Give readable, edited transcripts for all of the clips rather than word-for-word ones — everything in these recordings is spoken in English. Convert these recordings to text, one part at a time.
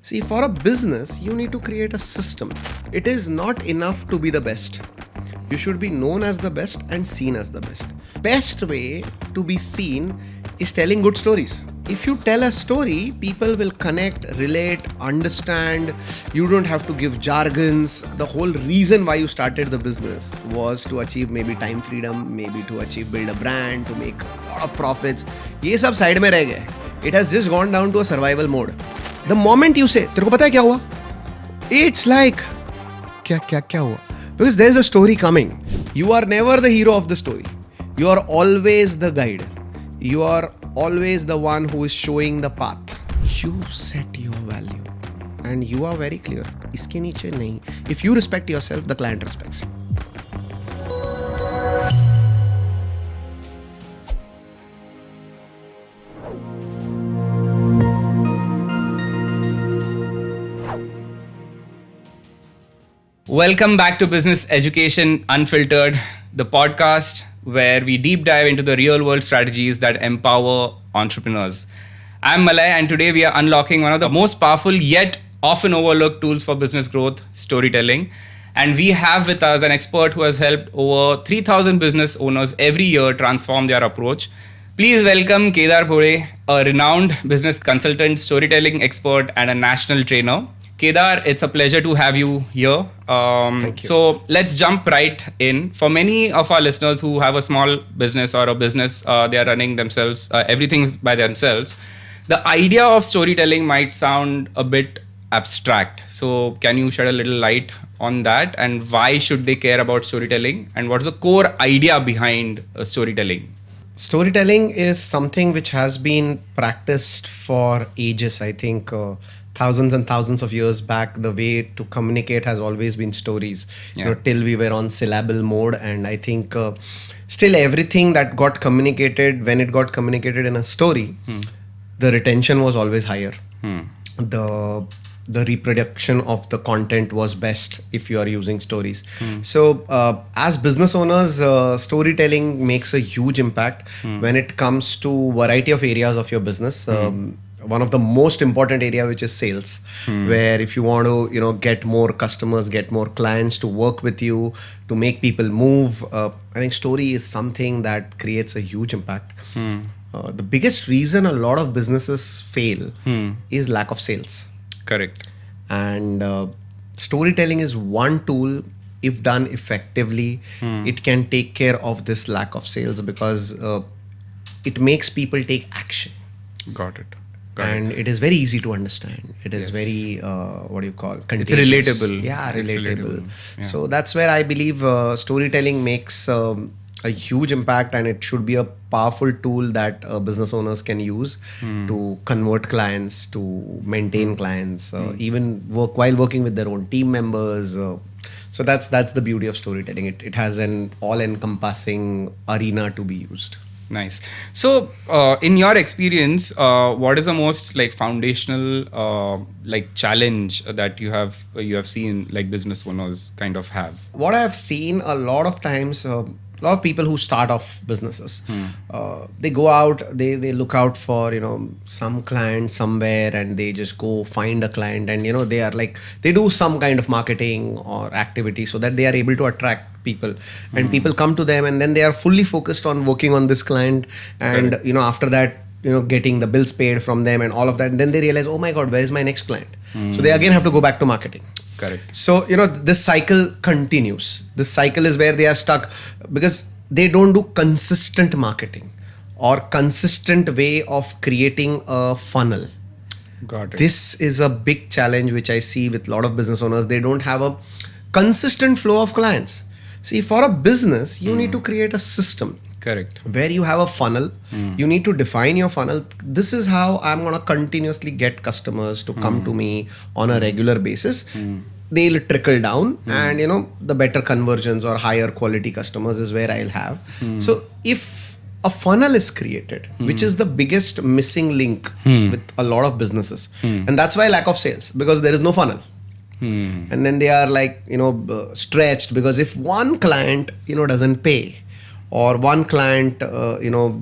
See, for a business, you need to create a system. It is not enough to be the best. You should be known as the best and seen as the best. Best way to be seen is telling good stories. If you tell a story, people will connect, relate, understand. You don't have to give jargons. The whole reason why you started the business was to achieve maybe time freedom, maybe to achieve build a brand, to make a lot of profits. ये सब side में रह गए. It has just gone down to a survival mode. The moment you say, तेरे को पता है क्या हुआ? It's like, क्या हुआ? Because there's a story coming. You are never the hero of the story. You are always the guide. You are always the one who is showing the path. You set your value. And you are very clear. इसके नीचे नहीं. If you respect yourself, the client respects you. Welcome back to Business Education Unfiltered, the podcast where we deep dive into the real world strategies that empower entrepreneurs. I'm Malay, and today we are unlocking one of the most powerful yet often overlooked tools for business growth, storytelling. And we have with us an expert who has helped over 3,000 business owners every year transform their approach. Please welcome Kedar Bhole, a renowned business consultant, storytelling expert, and a national trainer. Kedar, it's a pleasure to have you here. Thank you. So let's jump right in. For many of our listeners who have a small business or a business, they are running themselves, everything by themselves. The idea of storytelling might sound a bit abstract. So can you shed a little light on that, and why should they care about storytelling, and what's the core idea behind storytelling? Storytelling is something which has been practiced for ages. I think thousands and thousands of years back, the way to communicate has always been stories. Yeah. Till we were on syllable mode, and I think still everything that got communicated, when it got communicated in a story, the retention was always higher. The reproduction of the content was best if you are using stories. So as business owners, storytelling makes a huge impact when it comes to variety of areas of your business. One of the most important area, which is sales, where if you want to, get more customers, get more clients to work with you, to make people move, I think story is something that creates a huge impact. The biggest reason a lot of businesses fail is lack of sales. Correct. And storytelling is one tool. If done effectively, it can take care of this lack of sales, because it makes people take action. Got it. And it is very easy to understand. It is very, contagious. It's relatable. Yeah, It's relatable. Yeah. So that's where I believe storytelling makes a huge impact, and it should be a powerful tool that business owners can use to convert clients, to maintain clients, even while working with their own team members. So that's the beauty of storytelling. It has an all-encompassing arena to be used. Nice. So, in your experience, what is the most foundational challenge that you have seen business owners kind of have? What I have seen a lot of times, a lot of people who start off businesses, they go out, they look out for some client somewhere, and they just go find a client, and they are they do some kind of marketing or activity so that they are able to attract people, and people come to them, and then they are fully focused on working on this client, and Correct. After that, getting the bills paid from them and all of that, and then they realize, oh my god, where is my next client? So they again have to go back to marketing. Correct. So this cycle continues. This cycle is where they are stuck because they don't do consistent marketing or consistent way of creating a funnel. Got it. This is a big challenge which I see with a lot of business owners. They don't have a consistent flow of clients. See, for a business, you need to create a system. Correct. Where you have a funnel, you need to define your funnel. This is how I'm going to continuously get customers to come to me on a regular basis. They'll trickle down, and the better conversions or higher quality customers is where I'll have. So if a funnel is created, which is the biggest missing link with a lot of businesses, and that's why lack of sales, because there is no funnel. And then they are stretched, because if one client doesn't pay, or one client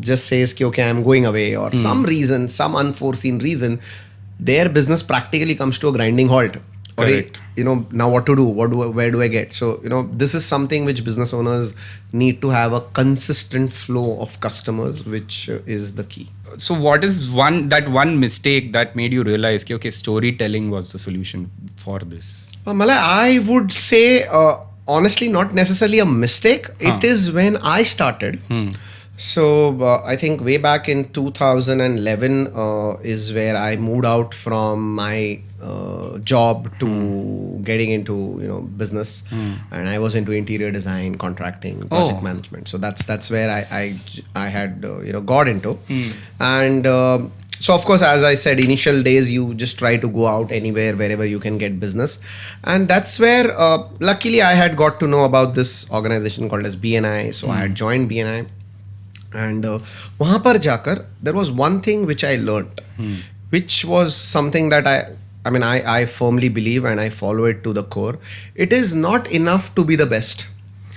just says, okay, I'm going away, or some reason, some unforeseen reason, their business practically comes to a grinding halt. Or Correct. now what to do? Where do I get? So this is something which business owners need to have, a consistent flow of customers, which is the key. So what is one mistake that made you realize okay, storytelling was the solution for this? Malay, I would say honestly, not necessarily a mistake. It is when I started. So I think way back in 2011 is where I moved out from my job to getting into business, and I was into interior design, contracting, project management. So that's where I had got into, and so of course, as I said, initial days you just try to go out anywhere wherever you can get business, and that's where luckily I had got to know about this organization called as BNI. So I had joined BNI. And वहाँ पर जाकर there was one thing which I learnt, which was something that I firmly believe and I follow it to the core. It is not enough to be the best.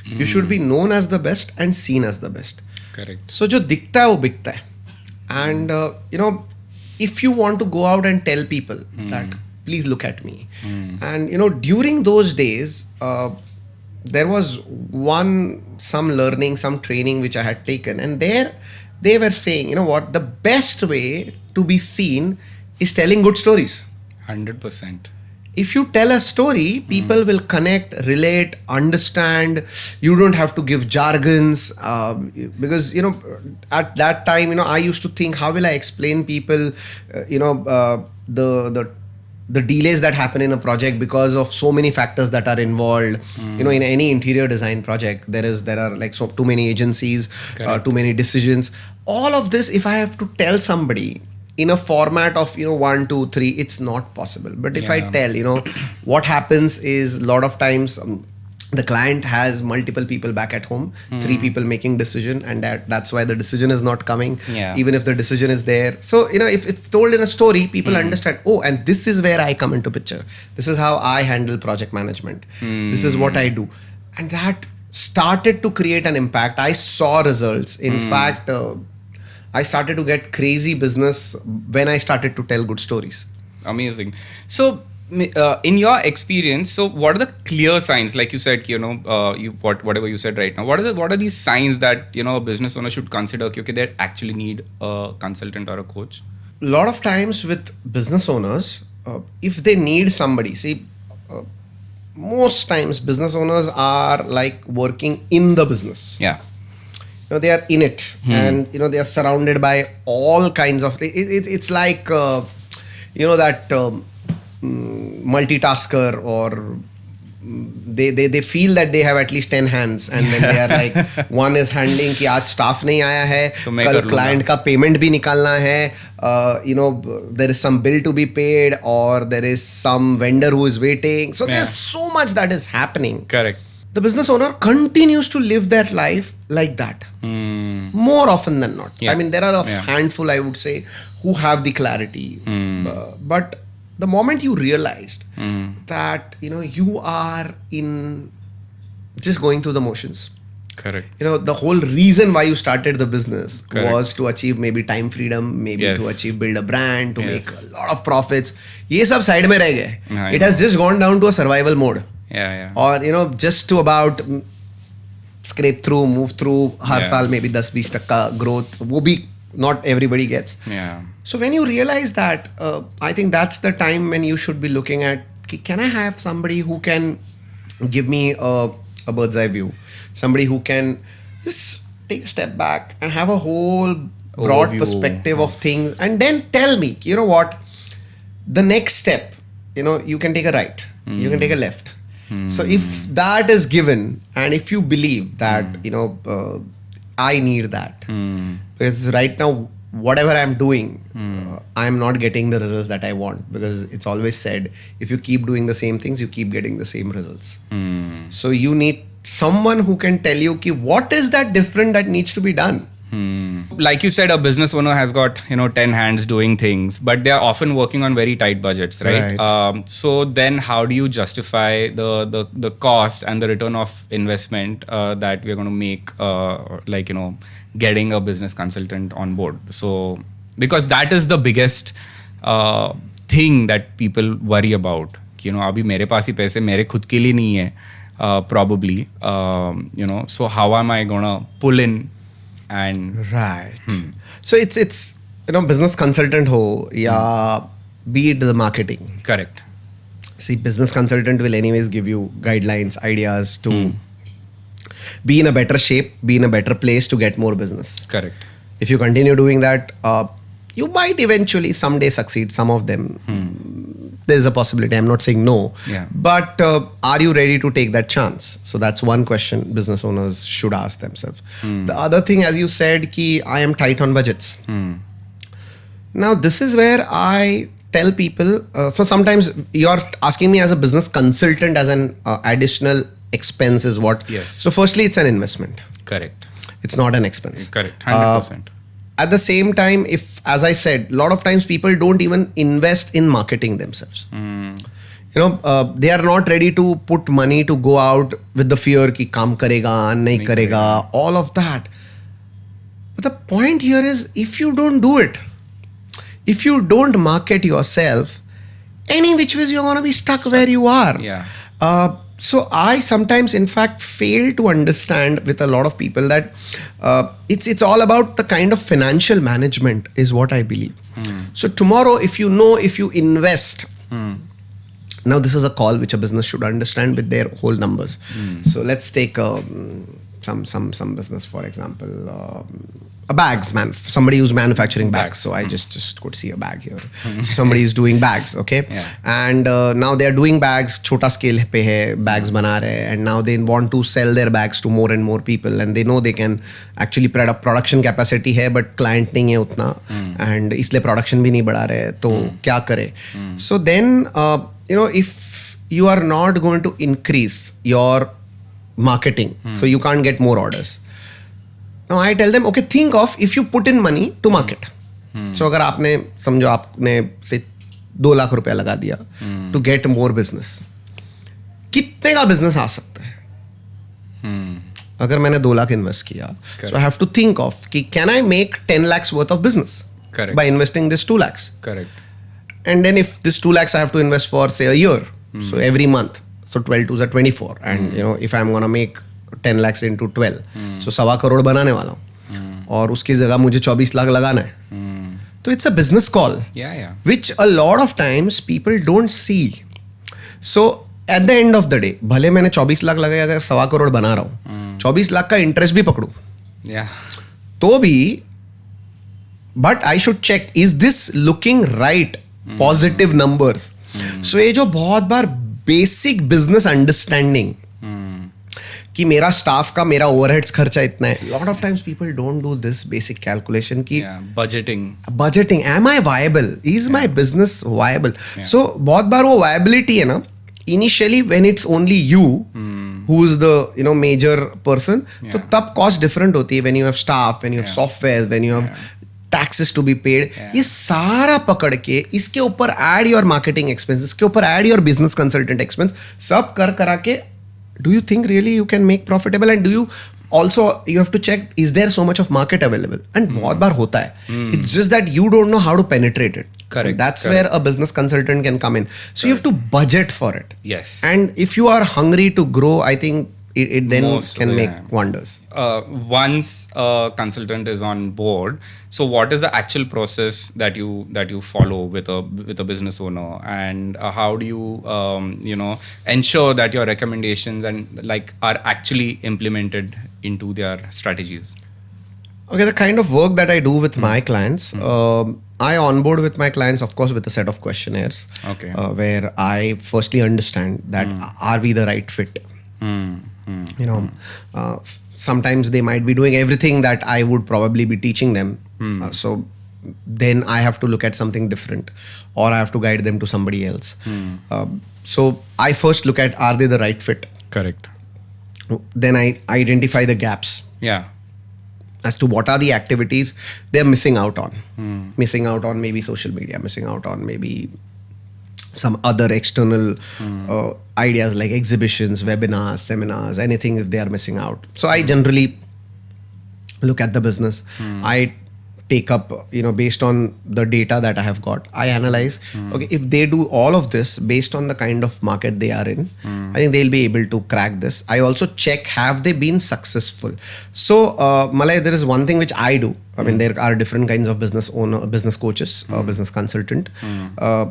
You should be known as the best and seen as the best. Correct. So जो दिखता है वो बिकता है. And if you want to go out and tell people that please look at me, and during those days there was some learning, some training which I had taken, and there they were saying, the best way to be seen is telling good stories. 100%. If you tell a story, people will connect, relate, understand. You don't have to give jargons, because at that time I used to think, how will I explain people the delays that happen in a project because of so many factors that are involved. In any interior design project, there are like too many agencies, too many decisions. All of this, if I have to tell somebody in a format of 1, 2, 3, it's not possible. But if I tell, what happens is, a lot of times the client has multiple people back at home, 3 people making decision, and that's why the decision is not coming, even if the decision is there. So if it's told in a story, people understand, and this is where I come into picture. This is how I handle project management. This is what I do. And that started to create an impact. I saw results. In fact, I started to get crazy business when I started to tell good stories. Amazing. So in your experience, so what are the clear signs? Like you said, whatever you said right now, what are these signs that a business owner should consider? Okay, they actually need a consultant or a coach. A lot of times with business owners, if they need somebody, most times business owners are like working in the business. Yeah. They are in it, and they are surrounded by all kinds of. It's like that. Multitasker, or they feel that they have at least 10 hands, and then they are like, one is handling कि आज staff नहीं आया है, कल client का payment भी निकालना है, there is some bill to be paid, or there is some vendor who is waiting. So there's so much that is happening. Correct. The business owner continues to live their life like that more often than not. I mean, there are a handful, I would say, who have the clarity, but the moment you realized that you are in just going through the motions. Correct. The whole reason why you started the business was to achieve maybe time freedom, maybe to build a brand, to make a lot of profits. ये सब side में रह गए. It has just gone down to a survival mode. Or just to about scrape through, move through. हर साल maybe 10-20% growth. वो भी not everybody gets. So when you realize that, I think that's the time when you should be looking at, can I have somebody who can give me a bird's eye view? Somebody who can just take a step back and have a whole broad perspective of things, and then tell me, what, the next step, you can take a right, you can take a left. So if that is given, and if you believe that, I need that, because right now, whatever I'm doing, I'm not getting the results that I want, because it's always said, if you keep doing the same things, you keep getting the same results. So you need someone who can tell you what is that different that needs to be done. Like you said, a business owner has got 10 hands doing things, but they are often working on very tight budgets, right? So then how do you justify the cost and the return of investment that we're going to make, getting a business consultant on board? So because that is the biggest thing that people worry about. You know, abhi mere paas hi paise mere khud ke liye nahi hai, probably. You know, so how am I gonna pull in and Right. So it's business consultant ho ya be it the marketing. correct. See, business consultant will anyways give you guidelines, ideas to be in a better shape, be in a better place to get more business. Correct. If you continue doing that, you might eventually someday succeed. Some of them, there's a possibility. I'm not saying no. Yeah. But are you ready to take that chance? So that's one question business owners should ask themselves. The other thing, as you said, ki I am tight on budgets. Now, this is where I tell people, so sometimes you're asking me as a business consultant as an additional expense is what? Yes. So firstly, it's an investment. Correct. It's not an expense. Correct. 100%. At the same time, if, as I said, a lot of times people don't even invest in marketing themselves. They are not ready to put money to go out with the fear ki kaam karega, nahi karega, all of that. But the point here is, if you don't do it, if you don't market yourself, any which ways you're going to be stuck where you are. Yeah. So I sometimes, in fact, fail to understand with a lot of people that it's all about the kind of financial management is what I believe. So tomorrow, if you invest, now this is a call which a business should understand with their whole numbers. So let's take some business, for example, a bags man, somebody who's manufacturing bags. So I just could see a bag here. So somebody is doing bags, okay? Yeah. And now they are doing bags, chota scale pe hai, bags bana rahe, and now they want to sell their bags to more and more people, and they know they can actually production capacity hai, but client nahi hai utna, and isliye production bhi nahi बढ़ा रहे, तो क्या करे? So then, if you are not going to increase your marketing, so you can't get more orders. Now I tell them, okay, think of if you put in money to market. So अगर आपने समझो आपने से 2 लाख रुपया लगा दिया to get more business, कितने का business आ सकता है? अगर मैंने 2 लाख इन्वेस्ट किया, so I have to think of कि can I make 10 lakhs worth of business by investing this 2 lakhs? Correct. And then if this 2 lakhs I have to invest for say a year, so every month, so 12 2s are 24, and if I'm gonna make 10 lakhs into 12, so 1.25 crore बनाने वाला हूँ, और उसकी जगह मुझे 24 लाख लगाना है, तो it's a business call, which a lot of times people don't see. So at the end of the day, भले मैंने 24 लाख लगाया, अगर 1.25 crore बना रहा हूँ, 24 लाख का इंटरेस्ट भी पकड़ूं, तो भी, but I should check, is this looking right? Positive numbers. So ये जो बहुत बार basic business understanding कि मेरा स्टाफ का मेरा ओवरहेड्स खर्चा इतना है, lot of times people don't do this basic calculation कि budgeting, am I viable, is my business viable? So बहुत बार वो viability है ना, initially when it's only you who is the major person, तो तब cost different होती है, when you have staff, when you have softwares, when you have taxes to be paid, ये सारा पकड़ के इसके ऊपर add your marketing expenses, इसके ऊपर add your business consultant expense, सब करा के, do you think really you can make profitable? And do you also, you have to check, is there so much of market available? And बहुत बार होता है, it's just that you don't know how to penetrate it. Correct. And that's where a business consultant can come in. So you have to budget for it. Yes. And if you are hungry to grow, I think it then can make wonders. Once a consultant is on board, so what is the actual process that you follow with a business owner, and how do you ensure that your recommendations and are actually implemented into their strategies? Okay, the kind of work that I do with my clients, I onboard with my clients, of course, with a set of questionnaires, where I firstly understand that are we the right fit. Sometimes they might be doing everything that I would probably be teaching them. So then I have to look at something different, or I have to guide them to somebody else. So I first look at, are they the right fit? Correct. Then I identify the gaps. Yeah. As to what are the activities they're missing out on. Missing out on maybe social media, missing out on maybe some other external ideas like exhibitions, webinars, seminars, anything if they are missing out. So I generally look at the business. I take up, based on the data that I have got. I analyze, okay, if they do all of this based on the kind of market they are in, I think they'll be able to crack this. I also check, have they been successful? So, Malay, there is one thing which I do. I mean, there are different kinds of business owner, business coaches, business consultant.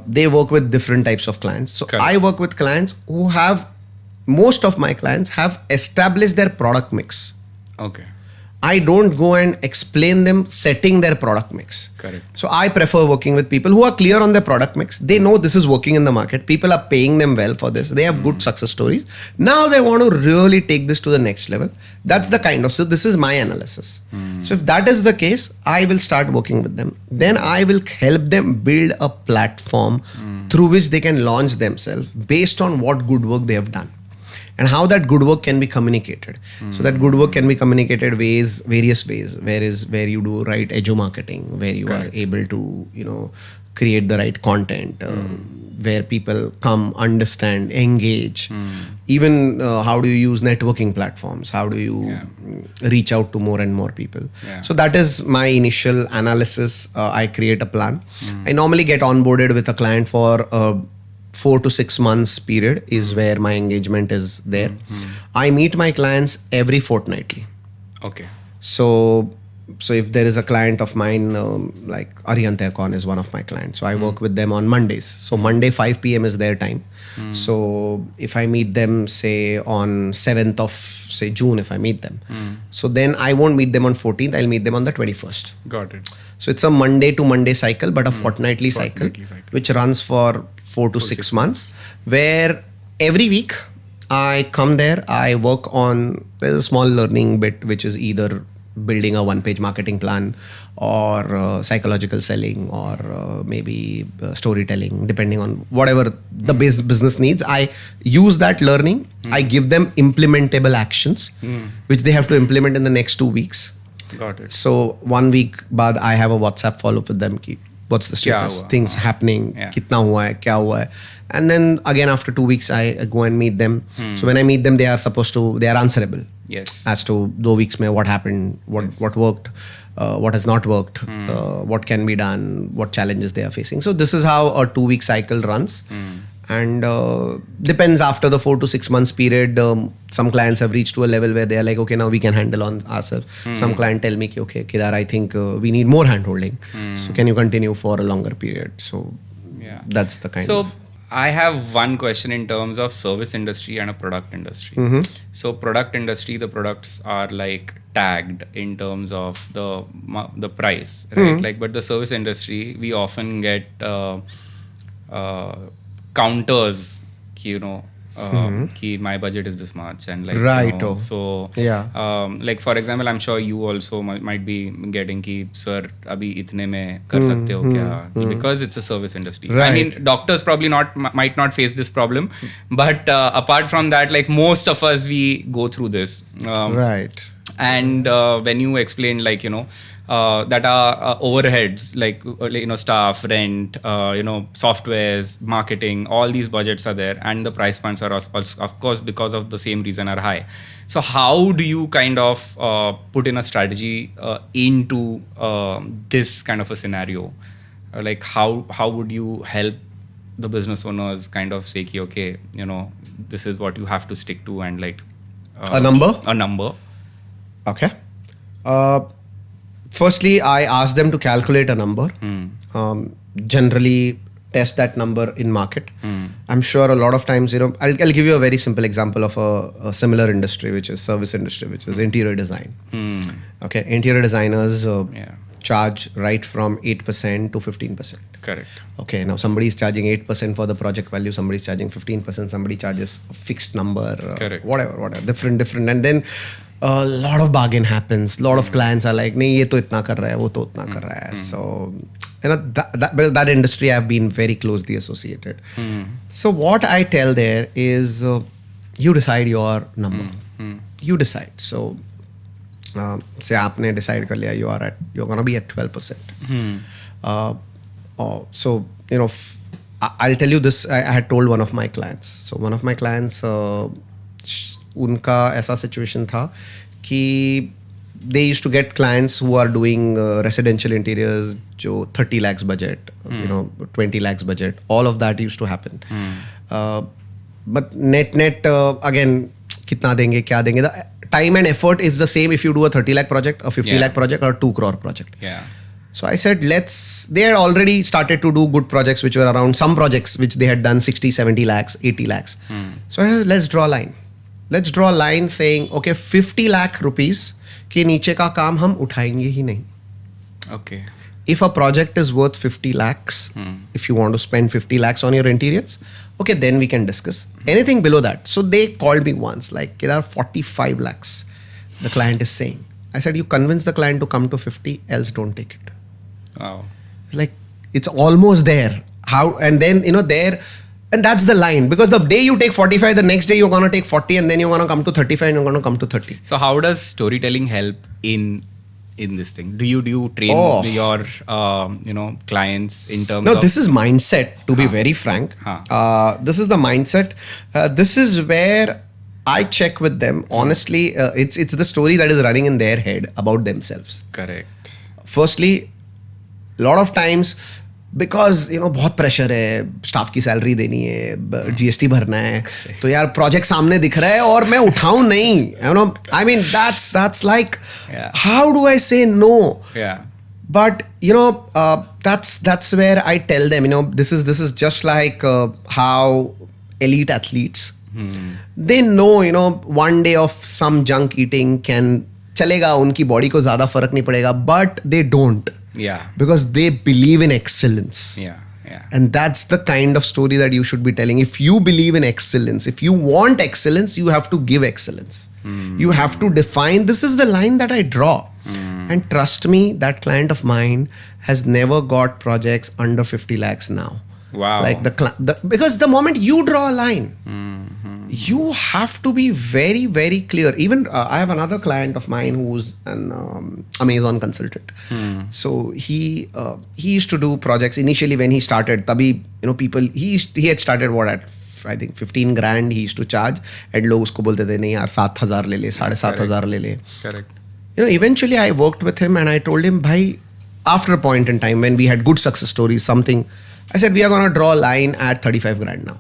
They work with different types of clients. So Correct. I work with clients who have, most of my clients have established their product mix. Okay. I don't go and explain them setting their product mix. Correct. So I prefer working with people who are clear on their product mix. They know this is working in the market. People are paying them well for this. They have good success stories. Now they want to really take this to the next level. That's the kind of, so this is my analysis. So if that is the case, I will start working with them. Then I will help them build a platform through which they can launch themselves based on what good work they have done. And how that good work can be communicated. So that good work can be communicated various ways. Where you do right edu marketing, where you are able to, create the right content, where people come, understand, engage. Even how do you use networking platforms? How do you reach out to more and more people? So that is my initial analysis. I create a plan. I normally get onboarded with a client for 4 to 6 months period is where my engagement is there. I meet my clients every fortnightly. Okay. So if there is a client of mine, like Arihant is one of my clients. So I work with them on Mondays. So Monday 5 p.m. is their time. So if I meet them, say on 7th of say June, if I meet them, so then I won't meet them on 14th. I'll meet them on the 21st. Got it. So it's a Monday to Monday cycle, but a fortnightly cycle, which runs for 4 to 6 months, where every week I come there, I work on, there's a small learning bit, which is either building a one-page marketing plan or psychological selling or maybe storytelling, depending on whatever the business needs. I use that learning. I give them implementable actions, which they have to implement in the next 2 weeks. Got it. So 1 week बाद I have a WhatsApp follow up with them ki what's the status, things happening, kitna hua hai, kya hua hai. And then again after 2 weeks I go and meet them. So when I meet them, they are answerable. Yes. As to 2 weeks mein what happened, what worked, what has not worked, what can be done, what challenges they are facing. So this is how a 2 week cycle runs. And depends, after the 4 to 6 months period, some clients have reached to a level where they are like, okay, now we can handle on ourselves. Some client tell me, okay, Kedar, I think we need more hand holding. So can you continue for a longer period? So that's the kind of. I have one question in terms of service industry and a product industry. So product industry, the products are like tagged in terms of the price, right? Like, but the service industry, we often get counters, ki my budget is this much, and like Right. so like for example, I'm sure you also might be getting ki sir abhi itne mein kar sakte ho kya, because it's a service industry. I mean, doctors probably might not face this problem, but apart from that, like most of us, we go through this. Right. And when you explain, like that are overheads, like staff, rent, softwares, marketing, all these budgets are there, and the price points are also, of course, because of the same reason, are high. So how do you kind of put in a strategy into this kind of a scenario? Like how would you help the business owners kind of say, okay, this is what you have to stick to, and like a number. Okay. Firstly, I ask them to calculate a number. Generally, test that number in market. I'm sure a lot of times, I'll give you a very simple example of a similar industry, which is service industry, which is interior design. Okay, interior designers charge right from 8% to 15%. Correct. Okay, now somebody is charging 8% for the project value, somebody is charging 15%, somebody charges a fixed number, whatever, different. And then a lot of bargain happens. A lot of clients are like, nahi, ye to itna kar raha hai, wo to itna kar raha hai. So, that industry I've been very closely associated. So what I tell there is, you decide your number. You decide. So, say aapne decide kar liya, you're gonna be at 12%. So, I'll tell you this. I had told one of my clients. So one of my clients, उनका ऐसा situation था कि they used to get clients who are doing residential interiors, jo 30 lakhs budget, 20 lakhs budget. All of that used to happen. But net again, kitna denge, kya denge. The time and effort is the same if you do a 30 lakh project, a 50 lakh project, or 2 crore project. Yeah. So I said, they had already started to do good projects which were around, some projects which they had done 60, 70 lakhs, 80 lakhs. So I said, let's draw a line. Let's draw a line saying, okay, 50 lakh rupees के नीचे का काम हम उठाएंगे ही नहीं. Okay. If a project is worth 50 lakhs, if you want to spend 50 lakhs on your interiors, okay, then we can discuss. Anything below that. So they called me once, like, Kedar, 45 lakhs. The client is saying. I said, you convince the client to come to 50, else don't take it. Wow. Like, it's almost there. How? And then, there, and that's the line. Because the day you take 45, the next day you're going to take 40, and then you're going to come to 35, and you're going to come to 30. So how does storytelling help in this thing? Do you train your clients in terms of... No, this is mindset, to be very frank. This is the mindset. This is where I check with them. Honestly, it's the story that is running in their head about themselves. Correct. Firstly, a lot of times, because बहुत pressure है, staff की salary देनी है, GST भरना है, तो यार project सामने दिख रहा है और मैं उठाऊं नहीं. I mean, that's like, how do I say no? Yeah. But that's where I tell them, this is just like how elite athletes, they know, one day of some junk eating can चलेगा, उनकी body को ज्यादा फर्क नहीं पड़ेगा, but they don't. Yeah. Because they believe in excellence. Yeah. And that's the kind of story that you should be telling. If you believe in excellence, if you want excellence, you have to give excellence. You have to define, this is the line that I draw. And trust me, that client of mine has never got projects under 50 lakhs now. Wow. Like because the moment you draw a line, you have to be very, very clear. Even I have another client of mine who's an Amazon consultant. So he used to do projects initially when he started. Tabhi, people, he had started at I think 15 grand he used to charge, and लोग उसको बोलते थे नहीं यार 7,000 ले ले, 7,500 ले ले. Correct. Eventually I worked with him and I told him, bhai, after a point in time when we had good success stories, something, I said, we are going to draw a line at 35 grand now.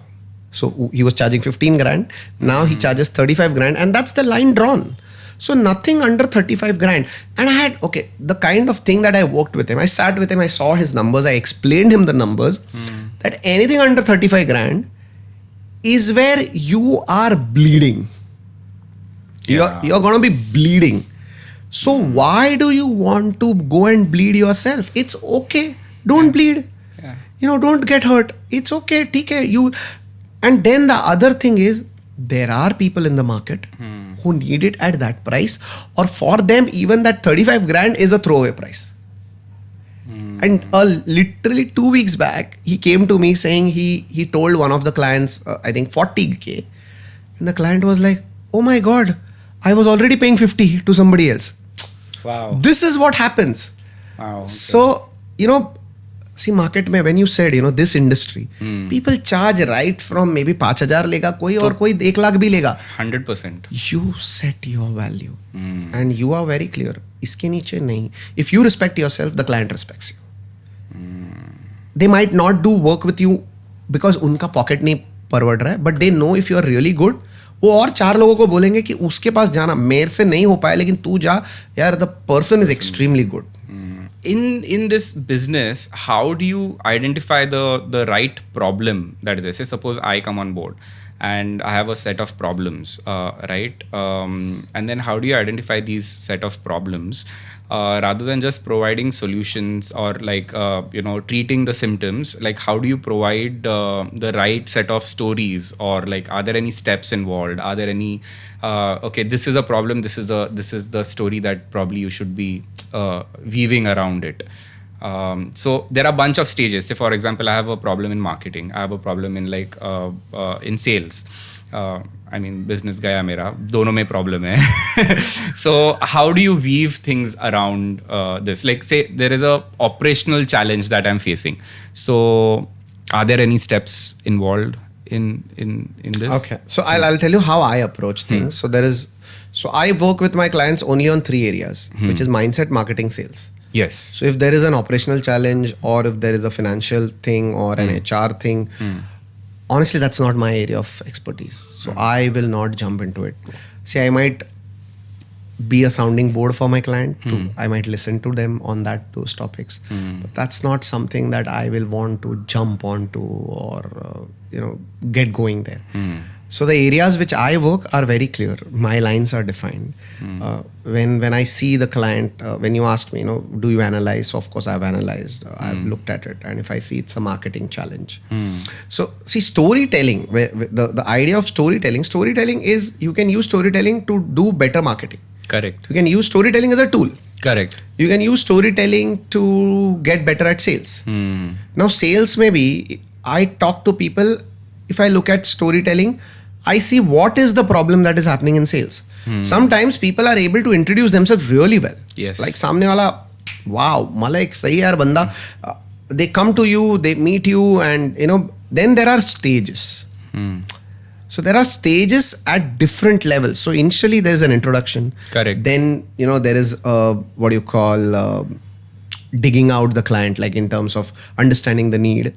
So he was charging 15 grand. Now he charges 35 grand, and that's the line drawn. So nothing under 35 grand. And I had, the kind of thing that I worked with him, I sat with him, I saw his numbers, I explained him the numbers, that anything under 35 grand is where you are bleeding. Yeah. You're going to be bleeding. So why do you want to go and bleed yourself? It's okay. Don't bleed. Yeah. Don't get hurt. It's okay. TK. And then the other thing is, there are people in the market who need it at that price, or for them, even that 35 grand is a throwaway price. And literally 2 weeks back, he came to me saying he told one of the clients, I think 40K. And the client was like, oh my God, I was already paying 50 to somebody else. Wow. This is what happens. Wow. Okay. So, see, market mein, when you said, this industry, people charge right from maybe 5,000 lega koi aur koi 1 lakh bhi lega. 100%. You set your value and you are very clear. Iske niche nahi. If you respect yourself, the client respects you. They might not do work with you because उनका pocket नहीं परवड़ रहा है, but they know if you are really good, वो और 4 लोगों को बोलेंगे कि उसके पास जाना, मेरे से नहीं हो पाया लेकिन तू जा यार, the person is extremely good. In this business, how do you identify the right problem that is there? Say, suppose I come on board and I have a set of problems, right? And then how do you identify these set of problems rather than just providing solutions or like, treating the symptoms? Like, how do you provide the right set of stories, or like, are there any steps involved? Are there any, this is a problem, this is the story that probably you should be weaving around it. So there are a bunch of stages. Say, for example, I have a problem in marketing. I have a problem in like in sales. I mean, business gaya mera. Dono mein problem hai. So how do you weave things around this? Like, say there is a operational challenge that I'm facing. So are there any steps involved in this? Okay. So I'll tell you how I approach things. So there is So I work with my clients only on 3 areas, which is mindset, marketing, sales. Yes. So if there is an operational challenge or if there is a financial thing or an HR thing, honestly, that's not my area of expertise. So I will not jump into it. See, I might be a sounding board for my client. I might listen to them on those topics. But that's not something that I will want to jump onto or get going there. So the areas which I work are very clear. My lines are defined. When I see the client, when you ask me, do you analyze? So of course I've analyzed. I've looked at it, and if I see it's a marketing challenge. So see, storytelling. The idea of storytelling is you can use storytelling to do better marketing. Correct. You can use storytelling as a tool. Correct. You can use storytelling to get better at sales. Now, sales maybe, I talk to people, if I look at storytelling, I see what is the problem that is happening in sales. Sometimes people are able to introduce themselves really well. Yes. Like samne wala, wow, Malay, sahi yaar banda. They come to you, they meet you, and then there are stages. So there are stages at different levels. So initially there's an introduction. Correct. Then there is what you call digging out the client, like in terms of understanding the need,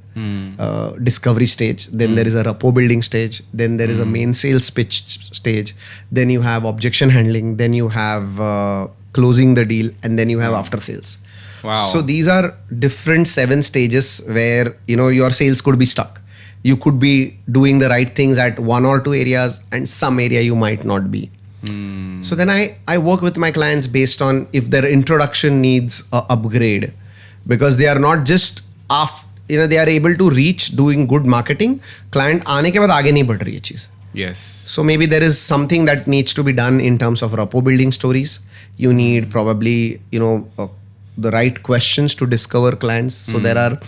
discovery stage. Then there is a rapport building stage. Then there is a main sales pitch stage. Then you have objection handling. Then you have closing the deal, and then you have after sales. Wow. So these are different 7 stages where your sales could be stuck. You could be doing the right things at 1 or 2 areas, and some area you might not be. So then I work with my clients based on if their introduction needs a upgrade, because they are not just they are able to reach doing good marketing. Client aane ke baad aage nahi badh rahi hai cheez. Yes. So maybe there is something that needs to be done in terms of rapport building stories. You need probably the right questions to discover clients. So there are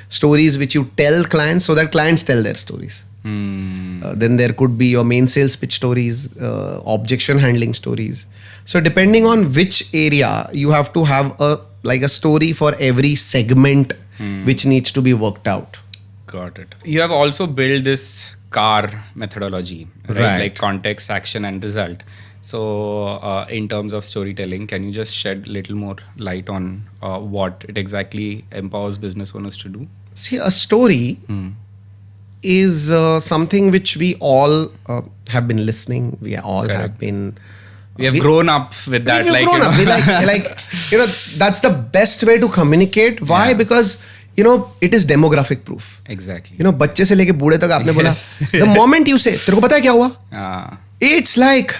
stories which you tell clients so that clients tell their stories. Then there could be your main sales pitch stories, objection handling stories. So depending on which area, you have to have a story for every segment which needs to be worked out. Got it. You have also built this CAR methodology, right? Like context, action, and result. So in terms of storytelling, can you just shed a little more light on what it exactly empowers business owners to do? See, a story is something which we all have been listening. We all have been. We have grown up with that. We've grown up. We that's the best way to communicate. Why? Because it is demographic proof. Exactly. बच्चे से लेके बूढ़े तक आपने बोला. The moment you say, तेरे को पता है क्या हुआ? It's like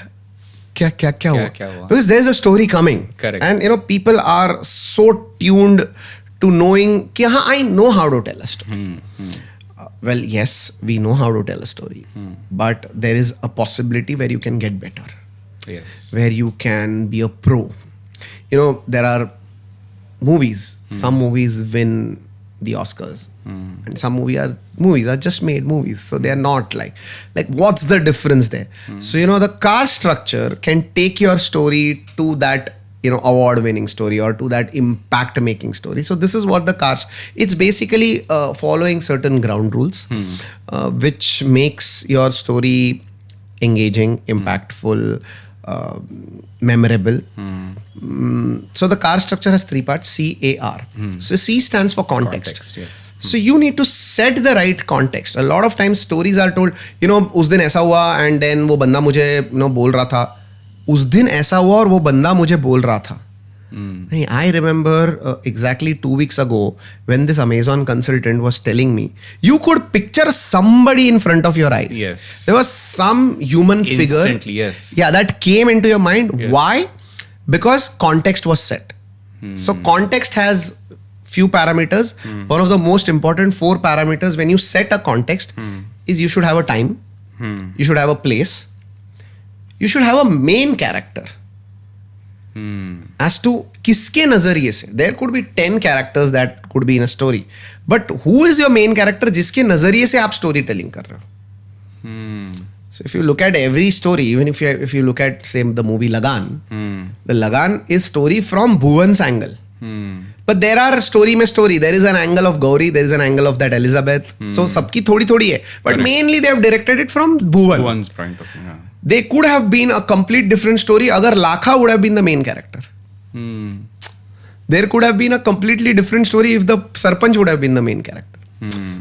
क्या हुआ? Because there's a story coming. Correct. And people are so tuned to knowing कि I know how to tell a story. Well, yes, we know how to tell a story, but there is a possibility where you can get better. Yes. Where you can be a pro. There are movies. Some movies win the Oscars, and some movies are just made movies. So they are not like what's the difference there? So the caste structure can take your story to that award-winning story or to that impact-making story. So this is what the caste. It's basically following certain ground rules, which makes your story engaging, impactful, memorable. So the CAR structure has 3 parts: CAR. So C stands for context. Yes. So you need to set the right context. A lot of times stories are told, उस दिन ऐसा हुआ and then वो बंदा मुझे बोल रहा था. उस दिन ऐसा हुआ और वो बंदा मुझे बोल रहा था. I remember exactly 2 weeks ago when this Amazon consultant was telling me, you could picture somebody in front of your eyes. Yes. There was some human figure. Instantly, yes. Yeah, that came into your mind. Yes. Why? Because context was set. So context has few parameters. One of the most important 4 parameters when you set a context is you should have a time, you should have a place, you should have a main character. As to kiske nazariye se, there could be 10 characters that could be in a story, but who is your main character jiske nazariye se aap storytelling kar rahe ho? So if you look at every story, even if you look at say the movie Lagan, the Lagan is story from Bhuvan's angle. But there are story mein story. There is an angle of Gauri, there is an angle of that Elizabeth. So sabki thodi hai. But mainly they have directed it from Bhuvan. Bhuvan's point of view. Yeah. They could have been a complete different story agar Lakha would have been the main character. There could have been a completely different story if the Sarpanch would have been the main character.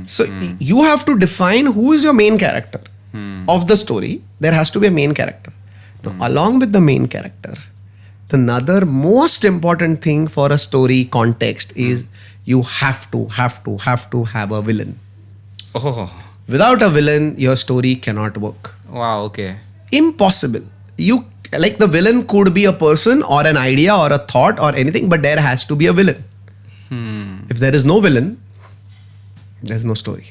So you have to define who is your main character of the story. There has to be a main character. Now, along with the main character, another most important thing for a story context is you have to have a villain. Oh, Without a villain, your story cannot work. wow, okay. Impossible. You like the villain could be a person or an idea or a thought or anything, but there has to be a villain. If there is no villain, there's no story.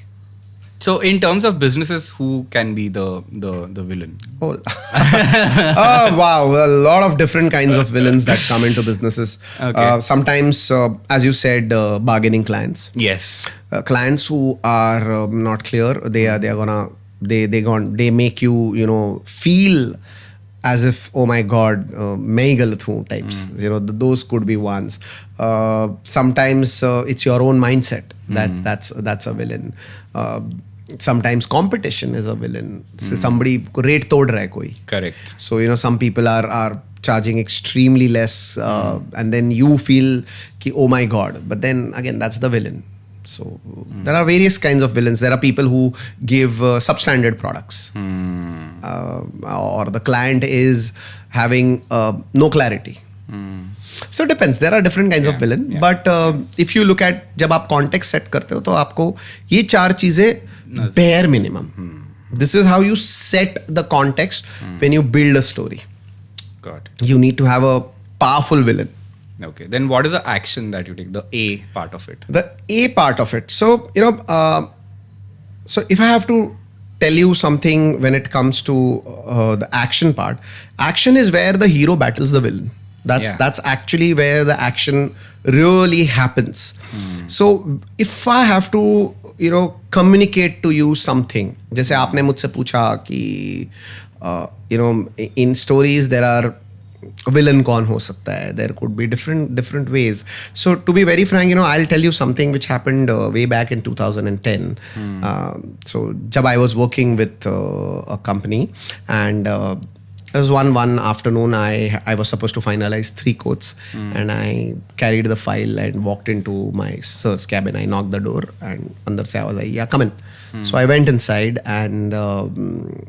So in terms of businesses, who can be the villain? Oh. Oh wow, a lot of different kinds of villains that come into businesses. Okay. Sometimes, as you said, bargaining clients. Yes. Clients who are not clear, they make you feel as if, oh my god, मैं ही गलत हूँ types. Those could be ones. Sometimes it's your own mindset that's a villain. Sometimes competition is a villain. Somebody rate तोड़ रहा है कोई. Correct. So some people are charging extremely less, and then you feel ki, oh my god. But then again, that's the villain. So there are various kinds of villains. There are people who give substandard products, or the client is having no clarity. So it depends. There are different kinds of villain. Yeah. But if you look at जब आप context set करते हो तो आपको ये चार चीजें bare minimum. This is how you set the context when you build a story. Got it. You need to have a powerful villain. Okay. Then what is the action that you take? The A part of it. The A part of it. So, so if I have to tell you something when it comes to the action part, action is where the hero battles the villain. That's actually where the action really happens. So if I have to, communicate to you something, जैसे आपने मुझसे पूछा कि, in stories there are villain कौन हो सकता है, there could be different ways. So to be very frank, I'll tell you something which happened way back in 2010. So जब I was working with a company, and there was one afternoon I was supposed to finalize 3 quotes, and I carried the file and walked into my sir's cabin. I knocked the door and andar se I was like, yeah, come in. So I went inside, and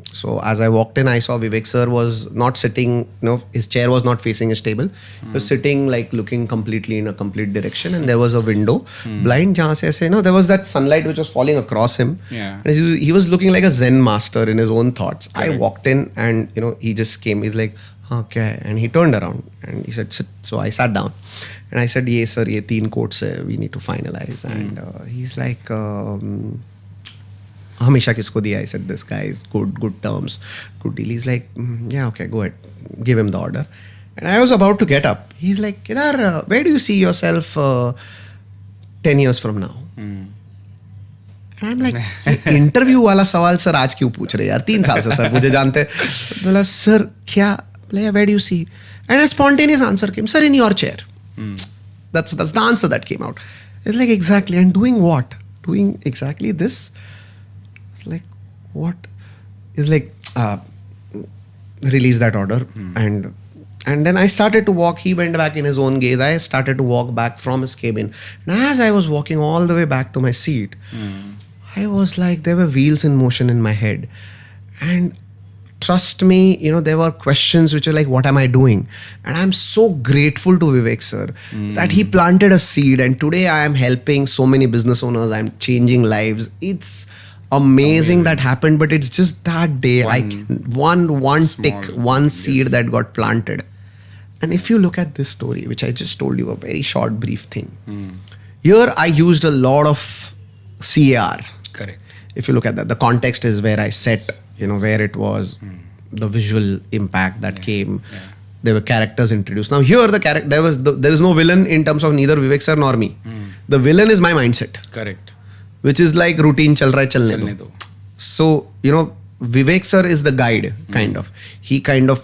so as I walked in, I saw Vivek sir was not sitting, his chair was not facing his table. He was sitting like looking completely in a complete direction, and there was a window, blind, jahan se aise, there was that sunlight which was falling across him. Yeah. And he was looking like a Zen master in his own thoughts. Correct. I walked in, and he just came. He's like, okay, and he turned around and he said, sit. So I sat down, and I said, yes sir, ye 3 quotes hai, we need to finalize. And he's like, हमेशा किसको दिया? I said, this guy is good terms, good deal. He's like, yeah, okay, go ahead, give him the order. And I was about to get up. He's like, Kedar, where do you see yourself 10 years from now? And I'm like, interview वाला सवाल sir आज क्यों पूछ रहे यार? 3 साल से sir मुझे जानते. बोला सर क्या? Where do you see? And a spontaneous answer came, sir, in your chair. That's the answer that came out. It's like, exactly. And doing what? Doing exactly this? It's like, what? It's like, release that order. And then I started to walk. He went back in his own gaze. I started to walk back from his cabin. And as I was walking all the way back to my seat, I was like, there were wheels in motion in my head. And trust me, there were questions which are like, what am I doing? And I'm so grateful to Vivek sir that he planted a seed. And today I am helping so many business owners. I'm changing lives. It's amazing that happened, but it's just that day. One tick, one seed that got planted. And if you look at this story, which I just told you, a very short, brief thing. Here I used a lot of CAR. Correct. If you look at that, the context is where I set, where it was, the visual impact that came. Yeah. There were characters introduced. Now here there is no villain in terms of neither Vivek sir nor me. The villain is my mindset. Correct. Which is like routine chal raha hai, chalne do. So, Vivek sir is the guide, kind of. He kind of,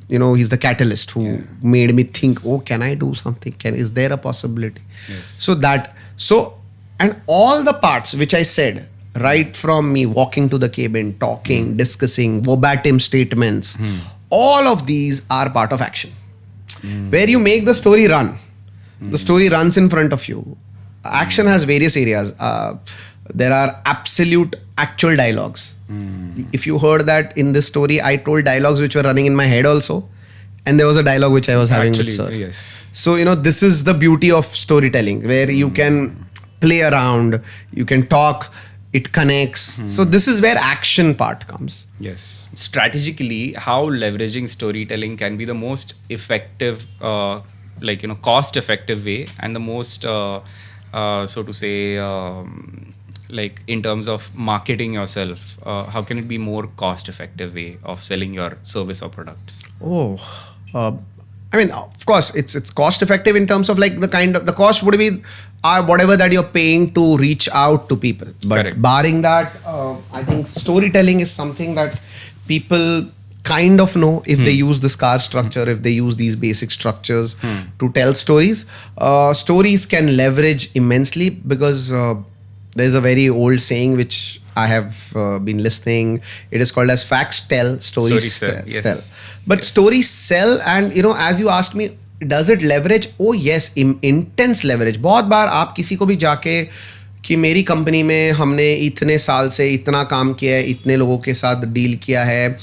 he's the catalyst who made me think, can I do something? Is there a possibility? Yes. And all the parts which I said, Right from me walking to the cabin, talking, discussing, verbatim statements, all of these are part of action. Where you make the story run. The story runs in front of you. Action has various areas. There are absolute actual dialogues. If you heard that in this story, I told dialogues which were running in my head also. And there was a dialogue which I was having with sir. Yes. So, this is the beauty of storytelling, where you can play around, you can talk, it connects. So this is where action part comes. Yes. Strategically, how leveraging storytelling can be the most effective, cost effective way, and the most, so to say, like in terms of marketing yourself, how can it be more cost effective way of selling your service or products? Of course, it's cost effective in terms of like the cost would be whatever that you're paying to reach out to people. But Correct. barring that, I think storytelling is something that people kind of know if they use this car structure, if they use these basic structures to tell stories. Stories can leverage immensely because there's a very old saying which I have been listening. It is called as facts tell, stories sell. Yes. sell. But stories sell, and as you asked me, does it leverage? Oh yes, intense leverage. बहुत बार आप किसी को भी जाके कि मेरी company में हमने इतने साल से इतना काम किया है, इतने लोगों के साथ डील किया है,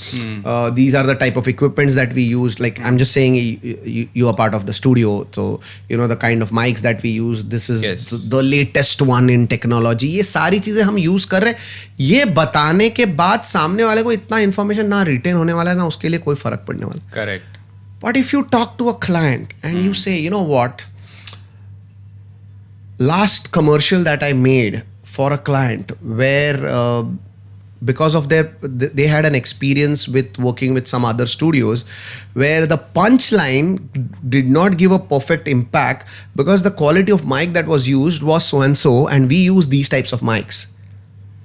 these are the type of equipments that we use. Like I'm just saying, you are part of the studio, so the kind of mics that we use, this is Yes. the latest one in technology. ये सारी चीजें हम use कर रहे हैं. ये बताने के बाद सामने वाले को इतना इन्फॉर्मेशन ना रिटेन होने वाला है, ना उसके लिए कोई फर्क पड़ने वाला. Correct. But if you talk to a client and you say, you know what, last commercial that I made for a client where because of they had an experience with working with some other studios where the punchline did not give a perfect impact because the quality of mic that was used was so and so, and we use these types of mics.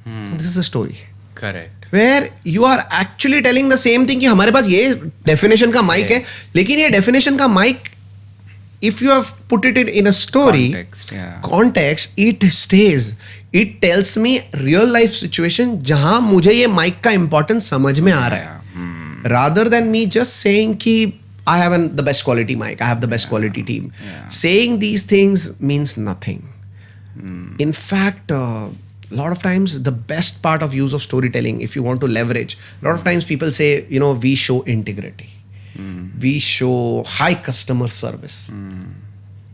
This is a story. Correct. Where you are actually telling the same thing कि हमारे पास ये definition का mic है, लेकिन ये definition का mic, if you have put it in a story, context, it stays. It tells me real life situation जहाँ मुझे ये mic का importance समझ में आ रहा है. Rather than me just saying कि I have the best quality mic, I have the best quality team. Saying these things means nothing. In fact, a lot of times the best part of use of storytelling, if you want to leverage, a lot of times people say, we show integrity. We show high customer service.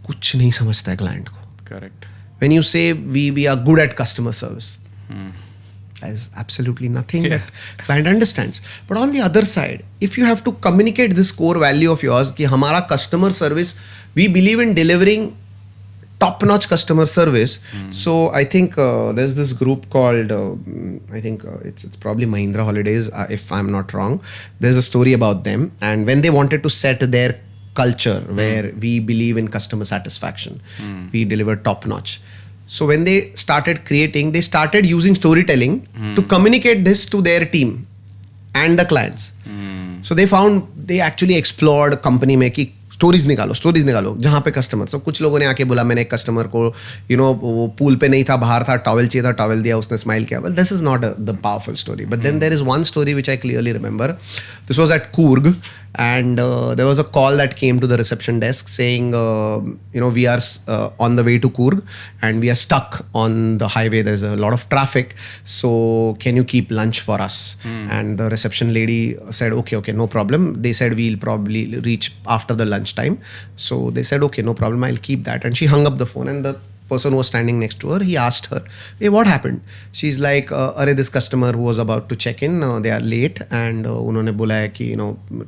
कुछ नहीं समझता है client को. Correct. When you say we are good at customer service, there is absolutely nothing that client understands. But on the other side, if you have to communicate this core value of yours कि हमारा customer service, we believe in delivering top-notch customer service. So I think there's this group called, I think it's probably Mahindra Holidays, if I'm not wrong. There's a story about them, and when they wanted to set their culture where we believe in customer satisfaction, we deliver top-notch. So when they started creating, they started using storytelling to communicate this to their team and the clients. So they actually explored company में कि stories निकालो जहाँ पे customer. सब कुछ लोगों ने आके बोला, मैंने एक कस्टमर को वो पूल पे नहीं था, बाहर था, टॉवेल चाहिए था, टॉवेल दिया, उसने स्माइल किया. Well, this is not the powerful story. But then there is one story which I clearly remember. This was at Coorg, and there was a call that came to the reception desk saying we are on the way to Coorg and we are stuck on the highway. There's a lot of traffic, so can you keep lunch for us? And the reception lady said okay, no problem. They said we'll probably reach after the lunch time, so they said okay, no problem, I'll keep that. And she hung up the phone, and the person who was standing next to her, he asked her, hey, what happened? She's like, this customer who was about to check in, they are late, and उन्होंने बोला है कि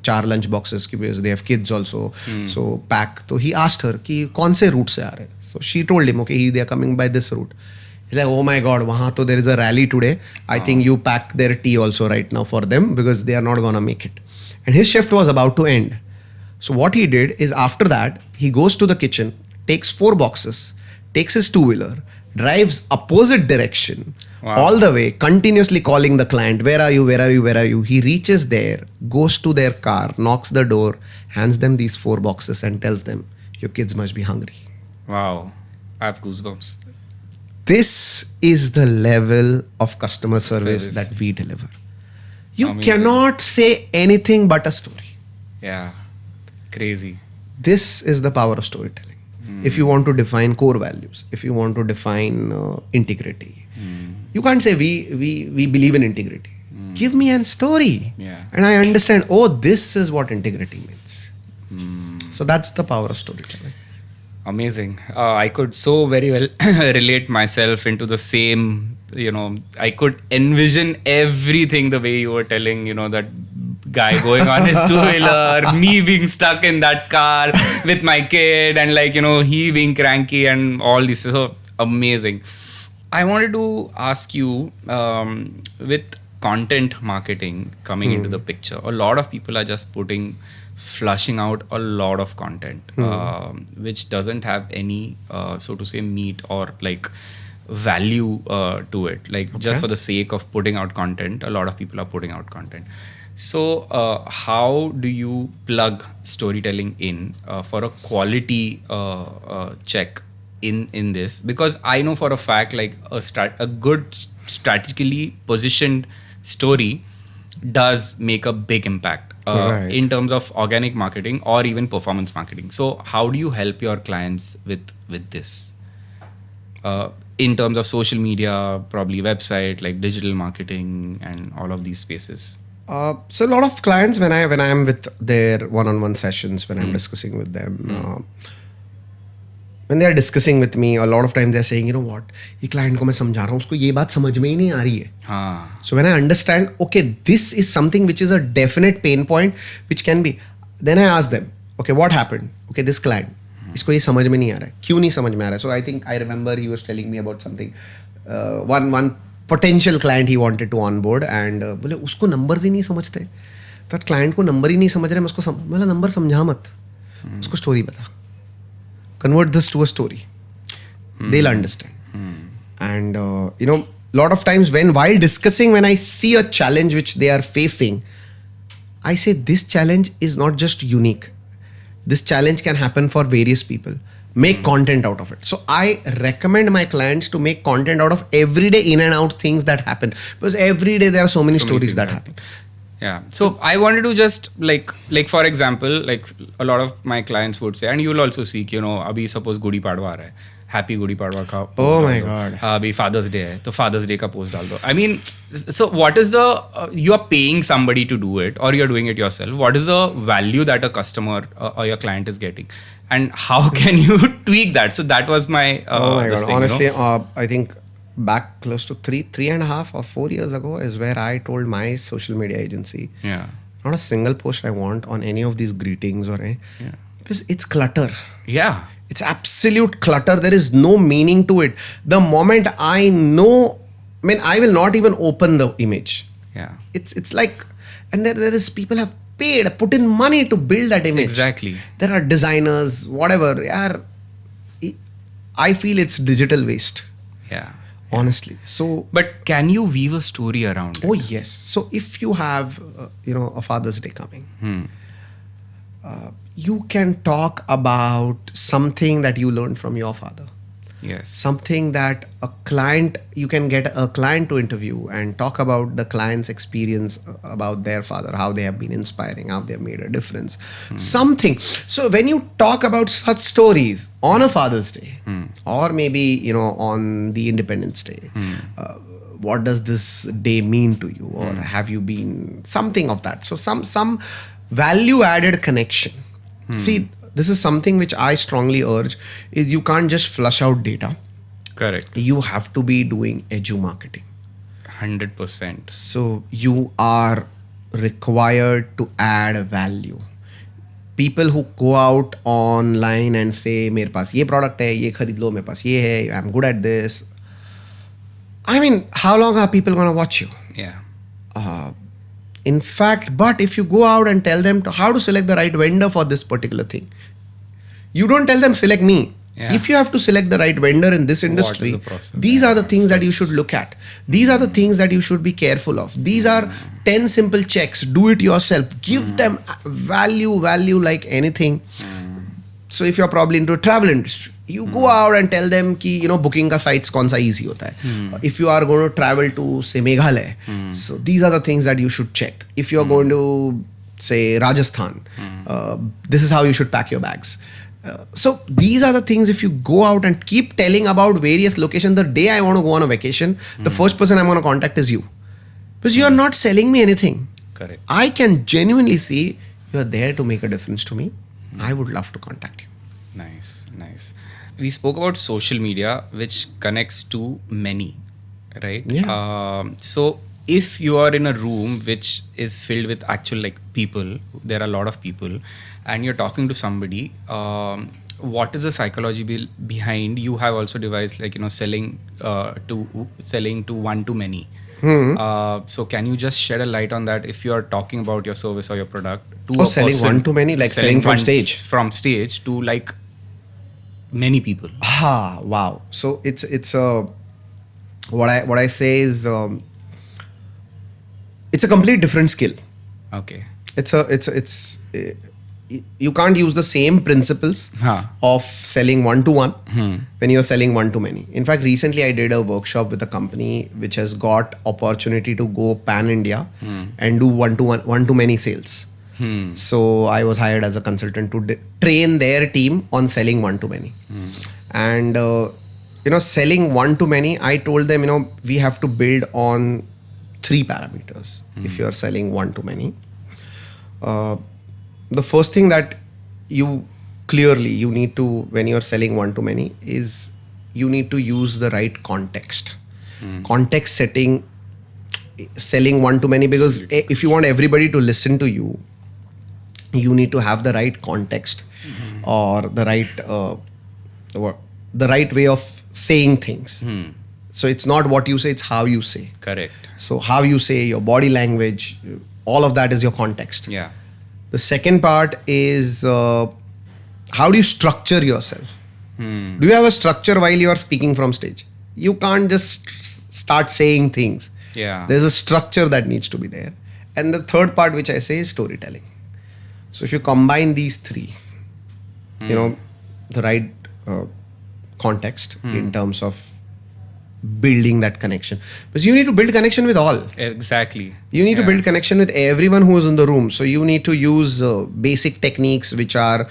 4 lunch boxes because they have kids also, so pack. So he asked her कि कौन से route से आ रहे. So she told him, okay, they are coming by this route. He's like, oh my god, वहाँ तो there is a rally today. I think you pack their tea also right now for them because they are not gonna make it. And his shift was about to end. So what he did is, after that, he goes to the kitchen, takes 4 boxes, takes his two-wheeler, drives opposite direction, all the way, continuously calling the client, where are you, where are you, where are you? He reaches there, goes to their car, knocks the door, hands them these 4 boxes and tells them, your kids must be hungry. Wow. I have goosebumps. This is the level of customer service that we deliver. You Amazing. cannot say anything but a story. Yeah. Crazy. This is the power of storytelling. If you want to define core values, if you want to define integrity, you can't say we believe in integrity. Give me a story. Yeah. And I understand, oh, this is what integrity means. So that's the power of storytelling. Amazing. I could so very well relate myself into the same, I could envision everything the way you were telling, that guy going on his two-wheeler, me being stuck in that car with my kid and he being cranky and all this. So amazing. I wanted to ask you, with content marketing coming into the picture, a lot of people are just flushing out a lot of content, which doesn't have any, so to say, meat or value to it. Just for the sake of putting out content, a lot of people are putting out content. So how do you plug storytelling in for a quality check in this? Because I know for a fact a good strategically positioned story does make a big impact in terms of organic marketing or even performance marketing. So how do you help your clients with this in terms of social media, probably website, digital marketing and all of these spaces? So a lot of clients, when I am with their one-on-one sessions, when I'm discussing with them, when they are discussing with me, a lot of times they're saying, you know what, ये client को मैं समझा रहा हूँ, उसको ये बात समझ में ही नहीं आ रही है. So when I understand, okay, this is something which is a definite pain point, which can be, then I ask them, okay, what happened? Okay, this client, इसको ये समझ में नहीं आ रहा है. क्यों नहीं समझ में आ रहा है? So I think I remember he was telling me about something. One potential client he wanted to onboard and बोले उसको numbers ही नहीं समझते. That client को number ही नहीं समझ रहे, मैं उसको बोला number समझा मत, उसको story बता. Convert this to a story. They'll understand. And lot of times while discussing, when I see a challenge which they are facing, I say this challenge is not just unique. This challenge can happen for various people. Make content out of it. So I recommend my clients to make content out of everyday in and out things that happen, because every day there are so many stories that happen. Yeah. So I wanted to just for example, a lot of my clients would say, and you will also see, abhi suppose Gudi Padwa aa raha hai. Happy Gudi Padwa ka post Oh my dal do. God. Abhi Father's Day hai, to Father's Day ka post dal do. I mean, so what is the, you are paying somebody to do it or you're doing it yourself. What is the value that a customer or your client is getting? And how can you tweak that? So that was my, oh my God. thing, Honestly, I think back close to 3.5 or 4 years ago is where I told my social media agency, not a single post I want on any of these greetings or because it's clutter. Yeah. It's absolute clutter. There is no meaning to it. The moment I know, I will not even open the image. Yeah. It's like, and there is people have put in money to build that image. Exactly. There are designers, whatever. I feel it's digital waste. Yeah. Honestly. So, but can you weave a story around it? Oh yes. So if you have, a Father's Day coming, you can talk about something that you learned from your father. Yes. Something that you can get a client to interview and talk about the client's experience about their father, how they have been inspiring, how they have made a difference. Something. So when you talk about such stories on a Father's Day or maybe, on the Independence Day, what does this day mean to you? Or have you been something of that? So some value added connection. See, this is something which I strongly urge is you can't just flush out data. Correct. You have to be doing edu marketing. 100%. So you are required to add value. People who go out online and say, मेरे पास ये product है, ये खरीद लो, मेरे पास ये है, I'm good at this. How long are people going to watch you? Yeah. In fact, but if you go out and tell them how to select the right vendor for this particular thing, you don't tell them select me. Yeah. If you have to select the right vendor in this industry, these are the things that you should look at. These are the things that you should be careful of. These are 10 simple checks. Do it yourself. Give them value like anything. So if you're probably into travel industry, You go out and tell them कि booking का sites कौन सा easy होता है. If you are going to travel to say Meghalaya, so these are the things that you should check. If you are going to say Rajasthan, this is how you should pack your bags. So these are the things. If you go out and keep telling about various locations, the day I want to go on a vacation, the first person I'm going to contact is you, because you are not selling me anything. Correct. I can genuinely see you are there to make a difference to me. I would love to contact you. Nice. We spoke about social media, which connects to many, right? Yeah. So if you are in a room which is filled with actual people, there are a lot of people, and you're talking to somebody, what is the psychology behind? You have also devised selling to one to many. So can you just shed a light on that if you are talking about your service or your product to selling person, one to many, like selling from stage to many people? Wow. So it's what I say is it's a complete different skill. Okay. You can't use the same principles of selling one to one when you're selling one to many. In fact, recently I did a workshop with a company which has got opportunity to go pan India and do one to many sales. So I was hired as a consultant to train their team on selling one to many. And selling one to many, I told them, we have to build on 3 parameters if you're selling one to many. The first thing that you need to, when you're selling one to many, is you need to use the right context. Context setting, selling one to many, because if you want everybody to listen to you, you need to have the right context or the right way of saying things. So it's not what you say, it's how you say. Correct. So how you say, your body language, all of that is your context. Yeah. The second part is how do you structure yourself? Do you have a structure while you are speaking from stage? You can't just start saying things. Yeah. There's a structure that needs to be there. And the third part, which I say, is storytelling. So if you combine these 3, the right context in terms of building that connection, because you need to build connection with all. Exactly. You need to build connection with everyone who is in the room. So you need to use basic techniques which are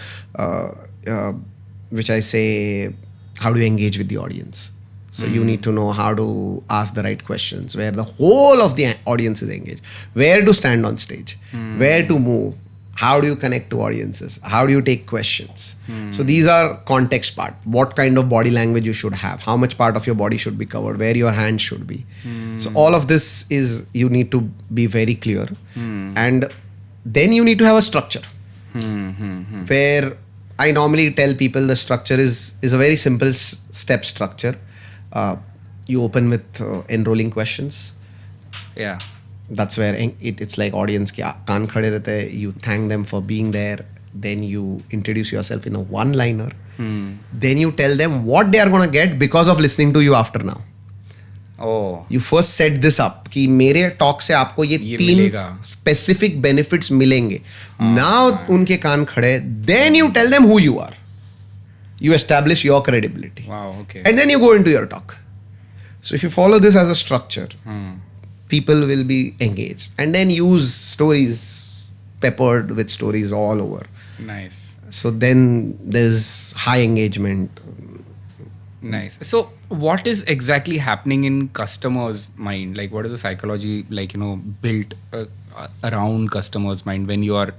which I say, how do you engage with the audience? So you need to know how to ask the right questions, where the whole of the audience is engaged, where to stand on stage, where to move, how do you connect to audiences, how do you take questions. So these are context part. What kind of body language you should have, how much part of your body should be covered, where your hands should be. So all of this is, you need to be very clear. And then you need to have a structure where I normally tell people the structure is a very simple step structure. You open with enrolling questions. Yeah. That's where it's like audience ke kaan khade rehte hai. You thank them for being there. Then you introduce yourself in a one-liner. Then you tell them what they are going to get because of listening to you after now. Oh. You first set this up कि मेरे talk से आपको ये 3 specific benefits मिलेंगे. Now उनके कान खड़े. Then you tell them who you are. You establish your credibility. Wow. Okay. And then you go into your talk. So if you follow this as a structure, people will be engaged. And then use stories, peppered with stories all over. Nice. So then there's high engagement. Nice. So what is exactly happening in customers' mind? Like, what is the psychology built around customers' mind when you are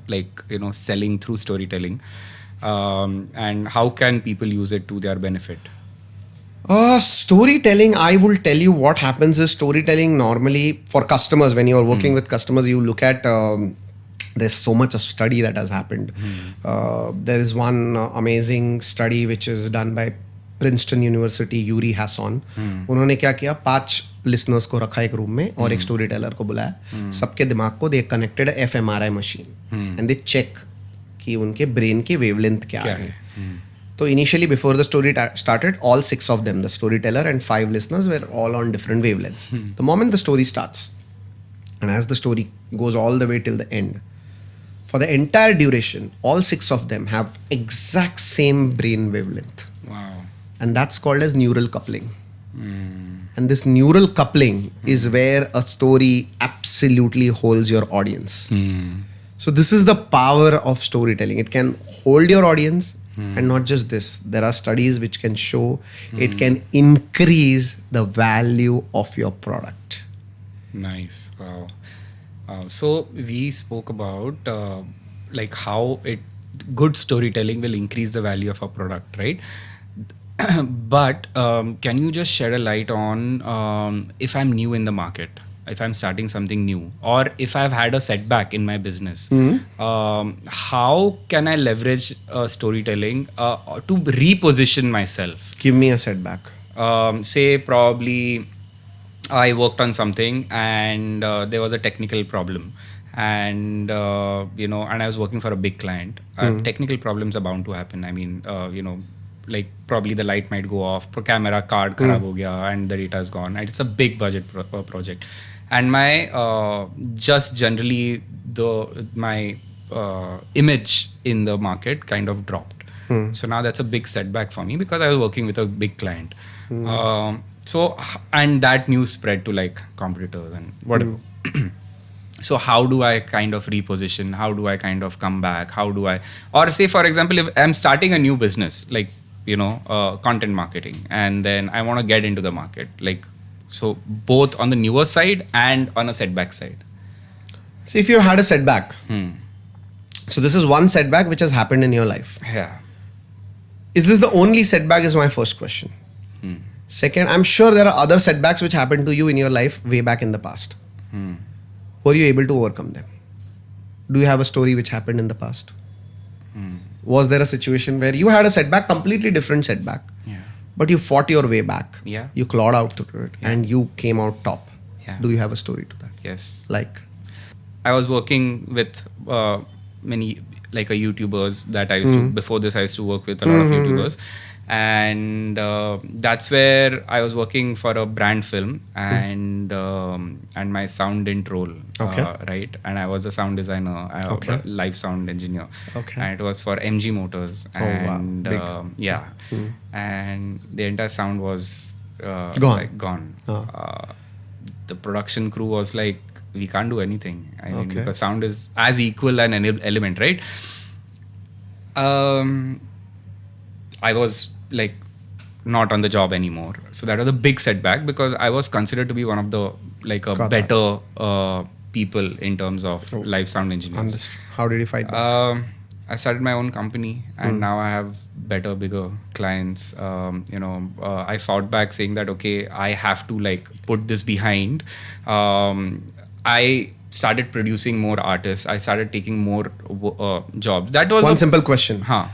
selling through storytelling? And how can people use it to their benefit? Storytelling, I will tell you what happens is storytelling normally for customers, when you are working with customers, you look at, there's so much of study that has happened. There is one amazing study which is done by Princeton University, Yuri Hasson. उन्होंने क्या किया, 5 listeners को रखा एक room में और एक story teller को बुलाया. सबके दिमाग को they connected fMRI machine and they check कि उनके ब्रेन की वेवलेंथ क्या है. So initially, before the story started, all 6 of them, the storyteller and 5 listeners, were all on different wavelengths. The moment the story starts, and as the story goes all the way till the end, for the entire duration, all 6 of them have exact same brain wavelength. Wow. and that's called as neural coupling. And this neural coupling is where a story absolutely holds your audience. So this is the power of storytelling. It can hold your audience, and not just this. There are studies which can show it can increase the value of your product. Nice. Wow. So we spoke about like how good storytelling will increase the value of a product, right? But can you just shed a light on if I'm new in the market, if I'm starting something new, or if I've had a setback in my business, how can I leverage storytelling to reposition myself? Give me a setback. Say probably I worked on something and there was a technical problem, and and I was working for a big client. Technical problems are bound to happen. I mean, like probably the light might go off, camera card kharab ho gaya, and the data is gone. And it's a big budget project, and my just generally my image in the market kind of dropped. So now that's a big setback for me because I was working with a big client. So and that news spread to like competitors and whatever. So how do I kind of reposition? How do I kind of come back? How do I, or say for example, if I'm starting a new business, like content marketing, and then I want to get into the market, like, so both on the newer side and on a setback side. So if you had a setback, so this is one setback which has happened in your life. Yeah. Is this the only setback is my first question. Second, I'm sure there are other setbacks which happened to you in your life way back in the past. Were you able to overcome them? Do you have a story which happened in the past? Was there a situation where you had a setback, completely different setback, but you fought your way back? Yeah. You clawed out through it and you came out top. Yeah. Do you have a story to that? Yes. Like? I was working with many like a YouTubers that I used to, before this I used to work with a lot of YouTubers, and that's where I was working for a brand film, and my sound didn't roll, right, and I was a sound designer, a live sound engineer, and it was for MG Motors, and and the entire sound was gone. like gone. The production crew was like, we can't do anything. I mean, because sound is as equal an element, right? I was like not on the job anymore. So that was a big setback because I was considered to be one of the like a better people in terms of live sound engineers. Understood. How did you fight back? I started my own company, and now I have better, bigger clients. I fought back saying that, okay, I have to like put this behind. I started producing more artists. I started taking more jobs. That was one simple question. हाँ.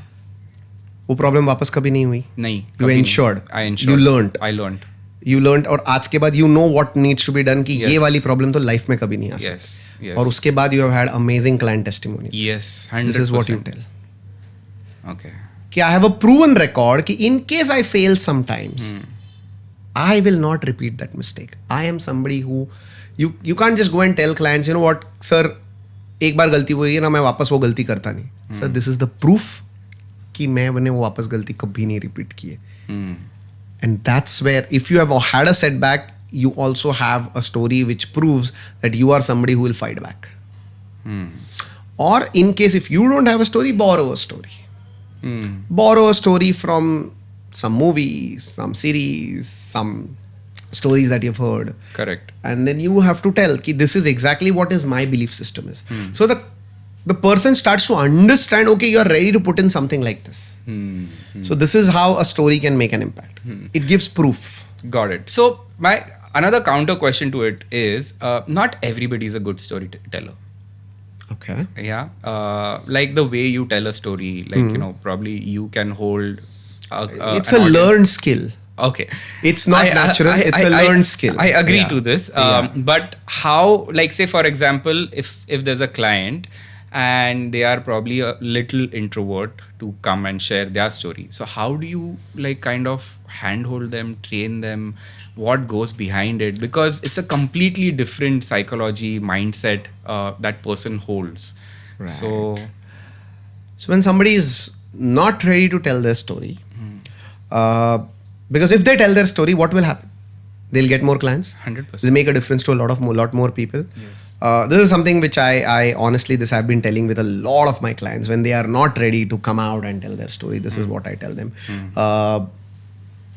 वो problem वापस कभी नहीं हुई? नहीं. You ensured. I ensured. You learned. I learned. You learned, और आज के बाद you know what needs to be done कि ये वाली problem तो life में कभी नहीं आ सकती. और उसके बाद you have had amazing client testimonies. Yes, 100%. This is what you tell. Okay. कि I have a proven record कि in case I fail sometimes, I will not repeat that mistake. I am somebody who you can't just go and tell clients, you know what, sir, एक बार गलती हुई है ना, मैं वापस वो गलती करता नहीं. Sir, this is the proof कि मैंने वो वापस गलती कभी नहीं repeat की है. And that's where, if you have had a setback, you also have a story which proves that you are somebody who will fight back. Or in case if you don't have a story, borrow a story. Borrow a story from some movie, some series, some stories that you've heard. Correct. And then you have to tell ki this is exactly what is my belief system is. So the person starts to understand, okay, you're ready to put in something like this. So this is how a story can make an impact. It gives proof. Got it. So my another counter question to it is, not everybody is a good storyteller. Okay. Yeah. Like the way you tell a story, like, probably you can hold it's a learned skill. Okay. It's not natural. It's a learned skill. I agree to this. But how, like, say, for example, if there's a client and they are probably a little introvert to come and share their story. So how do you like kind of handhold them, train them? What goes behind it? Because it's a completely different psychology, mindset that person holds. Right. So when somebody is not ready to tell their story, Because if they tell their story, what will happen? They'll get more clients. 100%. They'll make a difference to a lot more people. Yes. This is something which I honestly, this I've been telling with a lot of my clients when they are not ready to come out and tell their story. This is what I tell them.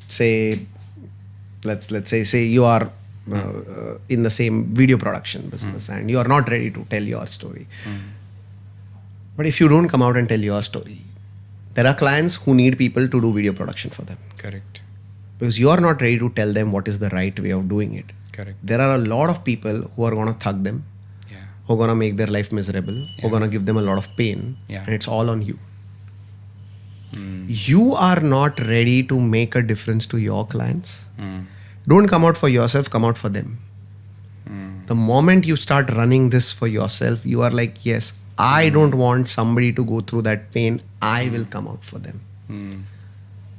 Say, let's say you are in the same video production business and you are not ready to tell your story. But if you don't come out and tell your story, there are clients who need people to do video production for them. Correct. Because you are not ready to tell them what is the right way of doing it. Correct. There are a lot of people who are going to thug them, who are going to make their life miserable, who are going to give them a lot of pain, and it's all on you. You are not ready to make a difference to your clients. Don't come out for yourself, come out for them. The moment you start running this for yourself, you are like, yes, I don't want somebody to go through that pain. I will come out for them.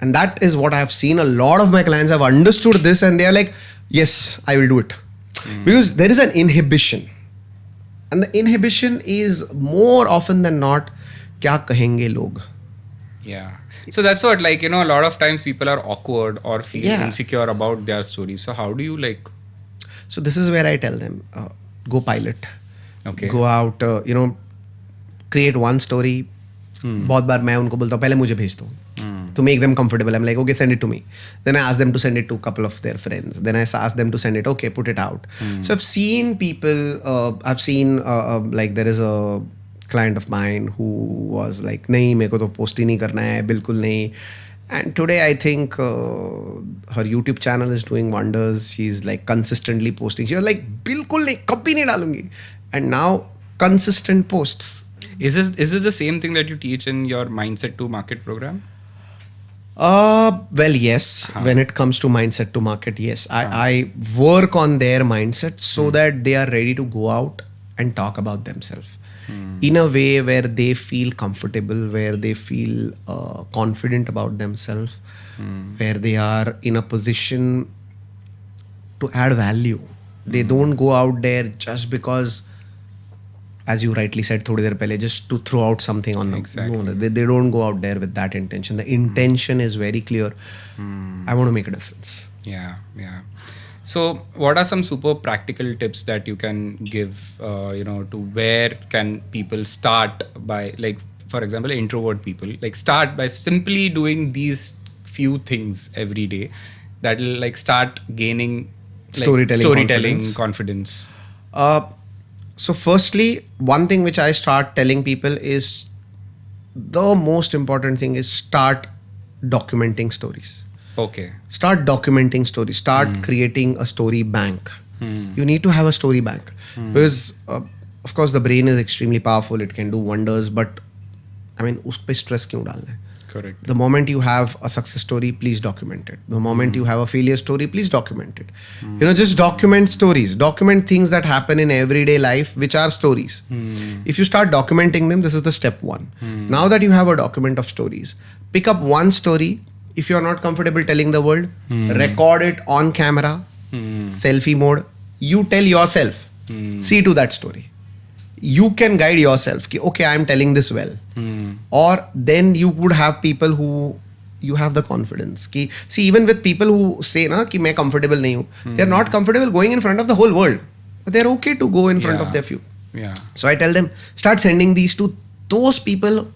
And that is what I have seen. A lot of my clients have understood this and they are like, yes, I will do it. Because there is an inhibition. And the inhibition is more often than not, kya kahenge log? Yeah. So that's what, like, a lot of times people are awkward or feel insecure about their stories. So how do you So this is where I tell them, go pilot. Okay. Go out, create one story. बहुत बार मैं उनको बोलता हूँ पहले मुझे भेज दो to make them comfortable. I'm like, okay, send it to me. Then I ask them to send it to a couple of their friends. Then I ask them to send it, okay, put it out. So I've seen people, like there is a client of mine who was like, nahi, meko to post hi nahi karna hai, bilkul nahi. And today I think her YouTube channel is doing wonders. She's like consistently posting. She was like, bilkul nahi, kabhi nahi dalungi. And now consistent posts. Is this the same thing that you teach in your Mindset to Market program? Well, yes. When it comes to mindset to market, yes. I work on their mindset so that they are ready to go out and talk about themselves in a way where they feel comfortable, where they feel confident about themselves, where they are in a position to add value. They don't go out there just because, as you rightly said थोड़ी देर पहले, just to throw out something on them. Exactly. No, they don't go out there with that intention. The intention is very clear. I want to make a difference. Yeah. So what are some super practical tips that you can give, to where can people start by, like, for example, introvert people, like start by simply doing these few things every day that will like start gaining storytelling confidence. So firstly, one thing which I start telling people is the most important thing is start documenting stories. Okay. Start documenting stories. Start creating a story bank. You need to have a story bank because, of course, the brain is extremely powerful. It can do wonders, but I mean, उस पे stress क्यों डालना है? Correct. The moment you have a success story, please document it. The moment you have a failure story, please document it. Just document stories. Document things that happen in everyday life, which are stories. If you start documenting them, this is the step one. Now that you have a document of stories, pick up one story. If you're not comfortable telling the world, record it on camera, selfie mode. You tell yourself, see to that story. You can guide yourself. Ki, okay, I'm telling this well. Or then you would have people who you have the confidence. Ki, see, even with people who say na ki main comfortable nahi hu, they're not comfortable going in front of the whole world. But they're okay to go in front of their few. Yeah. So I tell them, start sending these to those people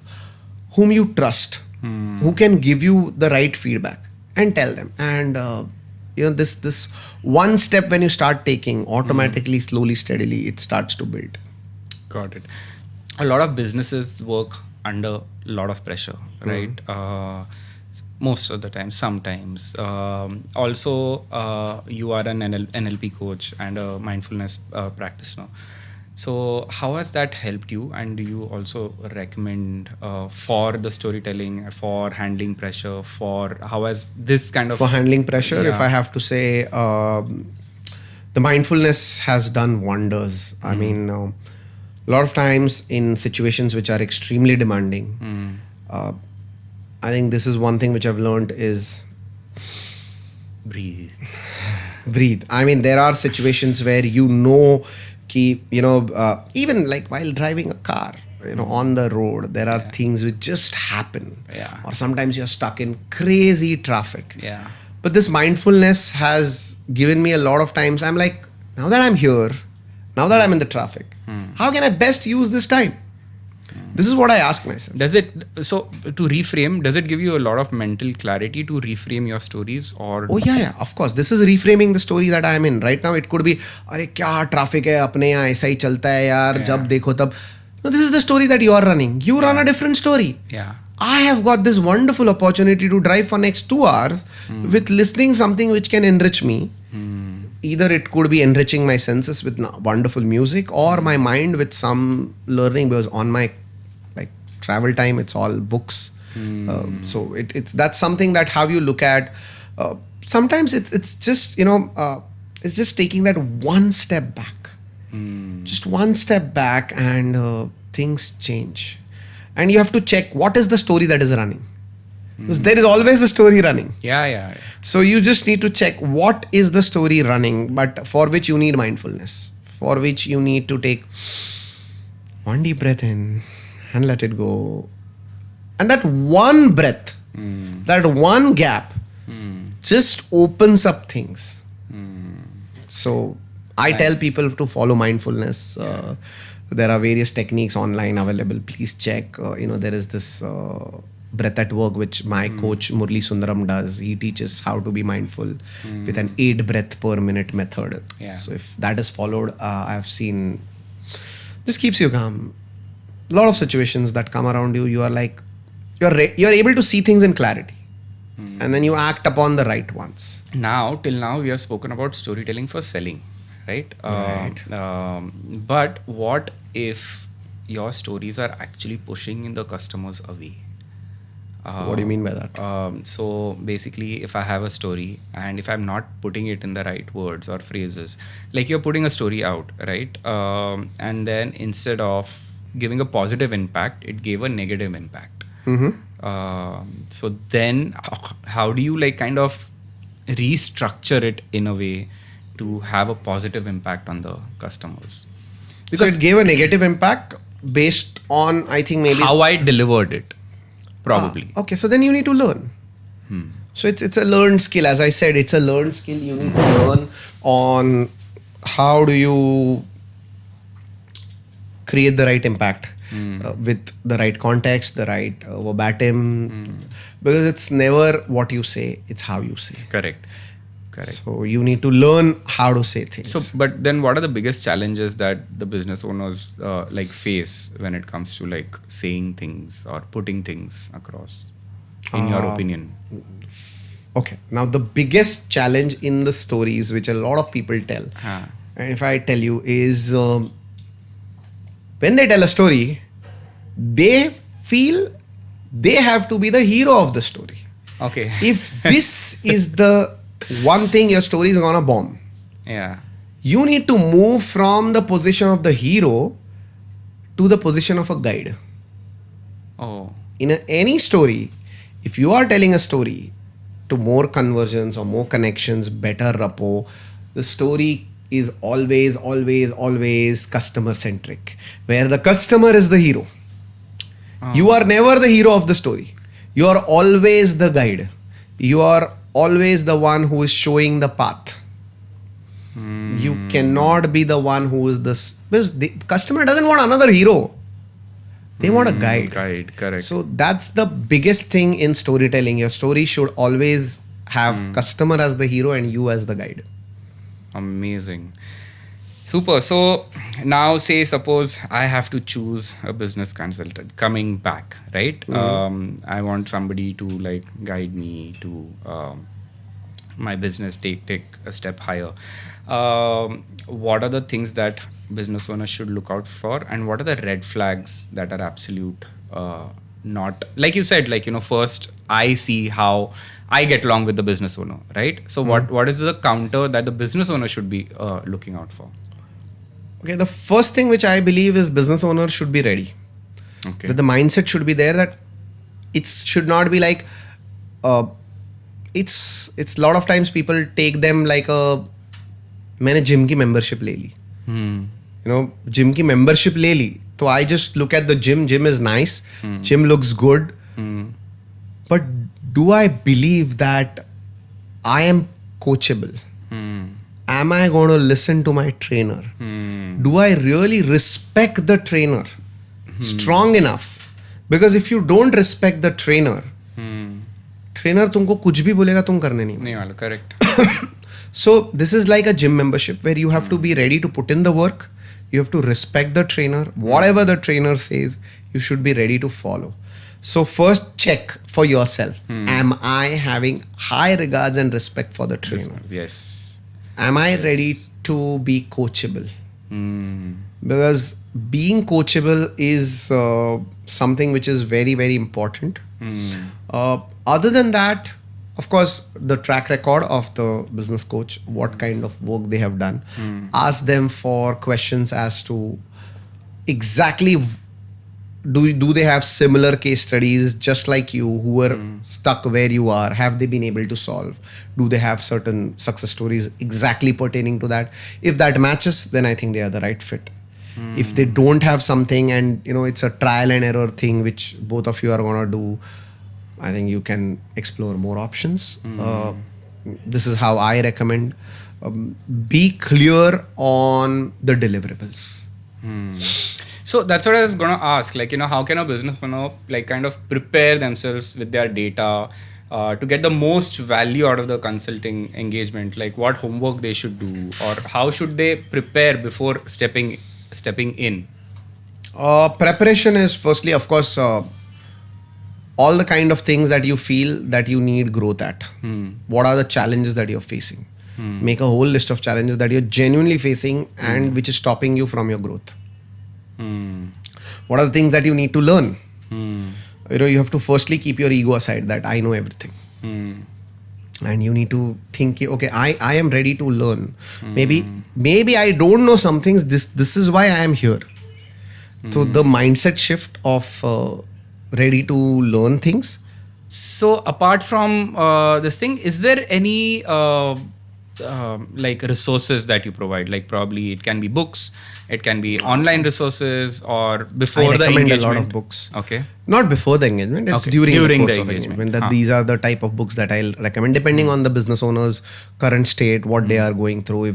whom you trust, who can give you the right feedback, and tell them. And this one step when you start taking, automatically, slowly, steadily, it starts to build. Got it. A lot of businesses work under a lot of pressure, right? Most of the time, sometimes. Also, you are an NLP coach and a mindfulness practitioner. So how has that helped you? And do you also recommend for the storytelling, for handling pressure, for how has this kind of... For handling pressure, if I have to say, the mindfulness has done wonders. I mean... a lot of times in situations which are extremely demanding, I think this is one thing which I've learned is breathe. I mean, there are situations where even like while driving a car, on the road, there are things which just happen. Yeah. Or sometimes you're stuck in crazy traffic. Yeah. But this mindfulness has given me a lot of times. I'm like, now that I'm here, now that I'm in the traffic, how can I best use this time? This is what I ask myself. Does it, so to reframe, does it give you a lot of mental clarity to reframe your stories? Or Oh yeah, of course. This is reframing the story that I am in right now. It could be, अरे क्या traffic है अपने यहाँ ऐसा ही चलता है यार जब देखो तब. No, this is the story that you are running. You run a different story. Yeah. I have got this wonderful opportunity to drive for next 2 hours with listening something which can enrich me. Either it could be enriching my senses with wonderful music or my mind with some learning, because on my like travel time it's all books. So it's that's something that how you look at. Sometimes it's just it's just taking that one step back, just one step back, and things change. And you have to check what is the story that is running. Because there is always a story running. Yeah. So you just need to check what is the story running, but for which you need mindfulness, for which you need to take one deep breath in and let it go. And that one breath, that one gap just opens up things. So I tell people to follow mindfulness. There are various techniques online available. Please check. There is this breath at work which my coach Murli Sundaram does. He teaches how to be mindful with an 8 breath per minute method. So if that is followed, I've seen this keeps you calm. A lot of situations that come around you, you are like you're able to see things in clarity, and then you act upon the right ones. Till now we have spoken about storytelling for selling, right? But what if your stories are actually pushing the customers away? What do you mean by that? So basically, if I have a story and if I'm not putting it in the right words or phrases, like you're putting a story out, right? And then instead of giving a positive impact, it gave a negative impact. So then how do you like kind of restructure it in a way to have a positive impact on the customers? Because it gave a negative impact based on, I think, maybe how I delivered it. Probably. Okay, so then you need to learn. So it's a learned skill. As I said, it's a learned skill. You need to learn on how do you create the right impact with the right context, the right verbatim. Because it's never what you say, it's how you say. Correct. So you need to learn how to say things. So, but then what are the biggest challenges that the business owners face when it comes to like saying things or putting things across, in your opinion? Okay, now the biggest challenge in the stories which a lot of people tell, and if I tell you, is when they tell a story, they feel they have to be the hero of the story. Okay. If this is the one thing your story is gonna bomb, you need to move from the position of the hero to the position of a guide. In any story, if you are telling a story to more conversions or more connections, better rapport, the story is always customer centric, where the customer is the hero. You are never the hero of the story. You are always the guide. You are always the one who is showing the path. You cannot be the one who is because the customer doesn't want another hero. They want a guide. Correct. So that's the biggest thing in storytelling. Your story should always have customer as the hero and you as the guide. Amazing. Super. So now suppose I have to choose a business consultant coming back, right? I want somebody to like guide me to my business take a step higher. What are the things that business owners should look out for, and what are the red flags that are absolute not, like you said, first I see how I get along with the business owner, right? So what is the counter that the business owner should be looking out for? Okay, the first thing which I believe is business owners should be ready. Okay. That the mindset should be there, that it should not be like it's a lot of times people take them like मैंने gym की membership ले ली. Gym की membership ले ली, so I just look at the gym is nice, gym looks good, but do I believe that I am coachable. Am I going to listen to my trainer? Do I really respect the trainer strong enough? Because if you don't respect the trainer, trainer तुमको कुछ भी बोलेगा तुम करने नहीं वाला. Correct. So this is like a gym membership where you have to be ready to put in the work. You have to respect the trainer. Whatever the trainer says, you should be ready to follow. So first check for yourself. Am I having high regards and respect for the trainer? Yes. Am I ready to be coachable? Because being coachable is something which is very, very important. Other than that, of course, the track record of the business coach, what kind of work they have done. Ask them for questions as to exactly do they have similar case studies just like you who were stuck where you are? Have they been able to solve? Do they have certain success stories exactly pertaining to that? If that matches, then I think they are the right fit. If they don't have something and it's a trial and error thing which both of you are going to do, I think you can explore more options. This is how I recommend. Be clear on the deliverables. So that's what I was going to ask. How can a business owner kind of prepare themselves with their data to get the most value out of the consulting engagement? Like what homework they should do, or how should they prepare before stepping in? Preparation is firstly, of course, all the kind of things that you feel that you need growth at. What are the challenges that you're facing? Make a whole list of challenges that you're genuinely facing and which is stopping you from your growth. What are the things that you need to learn? You have to firstly keep your ego aside that I know everything. And you need to think, okay, I am ready to learn. Maybe I don't know some things. This is why I am here. So the mindset shift of ready to learn things. So apart from this thing, is there any resources that you provide? Like probably it can be books, it can be online resources, or before the engagement. A lot of books. Okay. Not before the engagement. It's during the course of engagement. That these are the type of books that I'll recommend depending on the business owner's current state, what they are going through.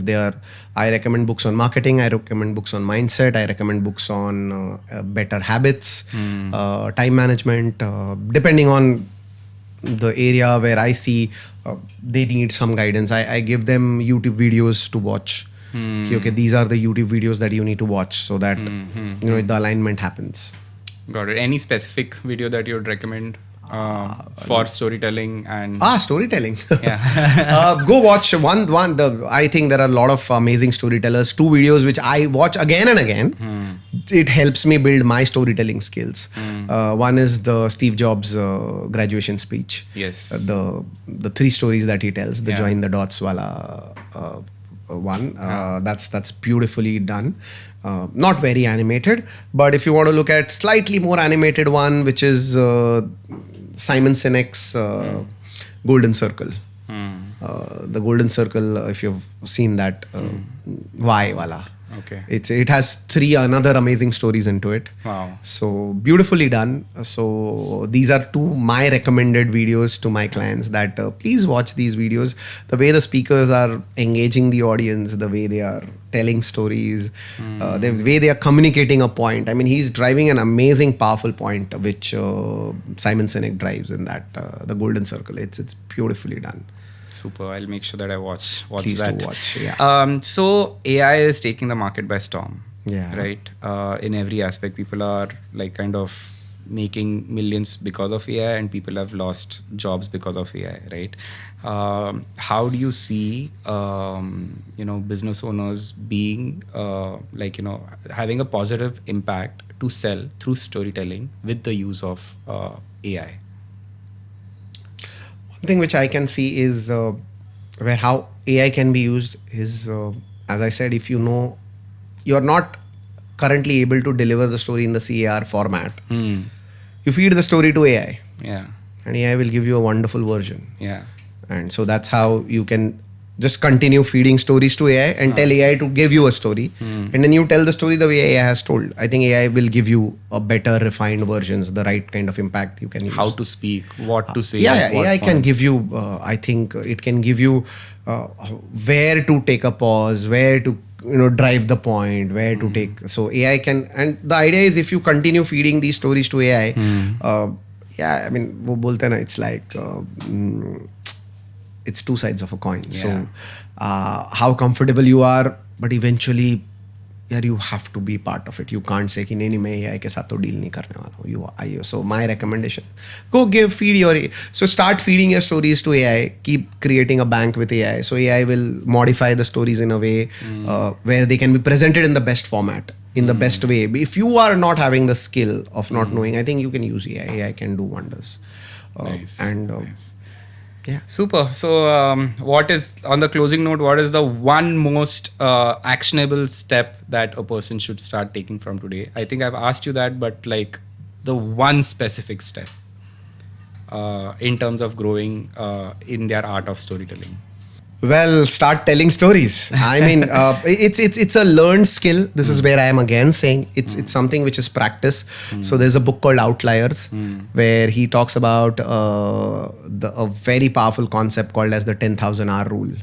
I recommend books on marketing. I recommend books on mindset. I recommend books on better habits, time management, depending on the area where I see they need some guidance. I give them YouTube videos to watch. Okay, these are the YouTube videos that you need to watch so that the alignment happens. Got it. Any specific video that you would recommend for storytelling and storytelling? Yeah. Go watch one. I think there are a lot of amazing storytellers. 2 videos which I watch again and again. It helps me build my storytelling skills. One is the Steve Jobs graduation speech. Yes. The 3 stories that he tells. The join the dots wala one. That's beautifully done. Not very animated, but if you want to look at slightly more animated one, which is Simon Sinek's Golden Circle. The Golden Circle, if you've seen that, why wala. Okay. It has 3 another amazing stories into it. Wow. So beautifully done. So these are 2 my recommended videos to my clients that please watch these videos. The way the speakers are engaging the audience, the way they are telling stories, the way they are communicating a point. I mean, he's driving an amazing, powerful point which Simon Sinek drives in that the Golden Circle. It's beautifully done. Super. I'll make sure that I watch Please that. do watch. Yeah. So AI is taking the market by storm. Yeah. Right. In every aspect, people are kind of making millions because of AI, and people have lost jobs because of AI. Right. How do you see business owners being having a positive impact to sell through storytelling with the use of AI? One thing which I can see is where how AI can be used is, as I said, if you're not currently able to deliver the story in the CAR format, you feed the story to AI. Yeah. And AI will give you a wonderful version. Yeah. And so that's how you can just continue feeding stories to AI and tell AI to give you a story. And then you tell the story the way AI has told. I think AI will give you a better refined versions, the right kind of impact you can use. How to speak, what to say. Yeah, what AI can point. give you, I think it can give you where to take a pause, where to drive the point, where to take. So AI can, and the idea is if you continue feeding these stories to AI, yeah, I mean, wo bolte na, it's like it's two sides of a coin. Yeah. So how comfortable you are, but eventually यार you have to be part of it. You can't say कि नहीं मैं AI के साथ तो deal नहीं करने वाला हूँ. You are. So my recommendation, go feed your. So start feeding your stories to AI. Keep creating a bank with AI. So AI will modify the stories in a way where they can be presented in the best format, in the best way. If you are not having the skill of not knowing, I think you can use AI. AI can do wonders. Nice. Nice. Yeah. Super. So, what is, on the closing note, what is the one most actionable step that a person should start taking from today? I think I've asked you that, but like the one specific step in terms of growing in their art of storytelling. Well, start telling stories. I mean, it's a learned skill. This is where I am again saying it's something which is practice. So there's a book called Outliers where he talks about a very powerful concept called as the 10,000 hour rule.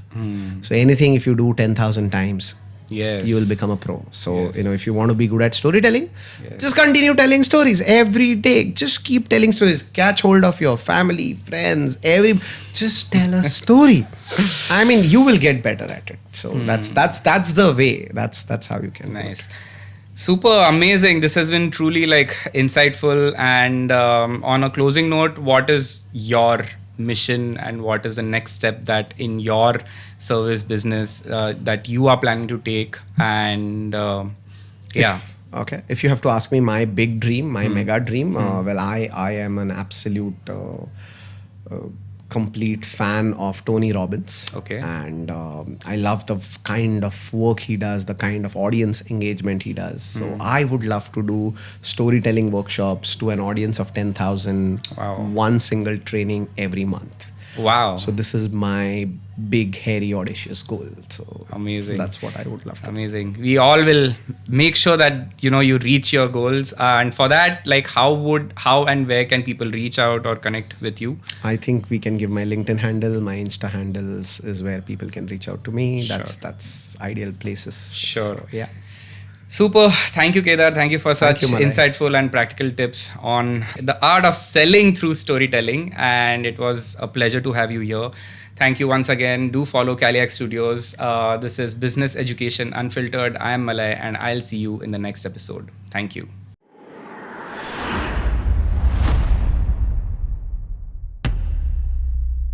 So anything if you do 10,000 times, Yes. you will become a pro. So, Yes. if you want to be good at storytelling, Yes. just continue telling stories every day. Just keep telling stories. Catch hold of your family, friends, just tell a story. I mean, you will get better at it. So that's the way. That's how you can. do it. Nice. Super amazing. This has been truly like insightful. And on a closing note, what is your mission and what is the next step that in your service business that you are planning to take? And yeah. Okay. If you have to ask me my big dream, my mega dream, well, I am an absolute complete fan of Tony Robbins. Okay. And I love the kind of work he does, the kind of audience engagement he does. So I would love to do storytelling workshops to an audience of 10,000, Wow. one single training every month. Wow. So this is my big, hairy, audacious goal. So Amazing. that's what I would love to. Amazing. We all will make sure that you reach your goals. And for that, like how and where can people reach out or connect with you? I think we can give my LinkedIn handle, my Insta handles is where people can reach out to me. Sure. That's ideal places. Sure. So, yeah. Super. Thank you, Kedar. Thank you for such you, Malay. insightful and practical tips on the art of selling through storytelling. And it was a pleasure to have you here. Thank you once again. Do follow Caliac Studios. This is Business Education Unfiltered. I am Malay and I'll see you in the next episode. Thank you.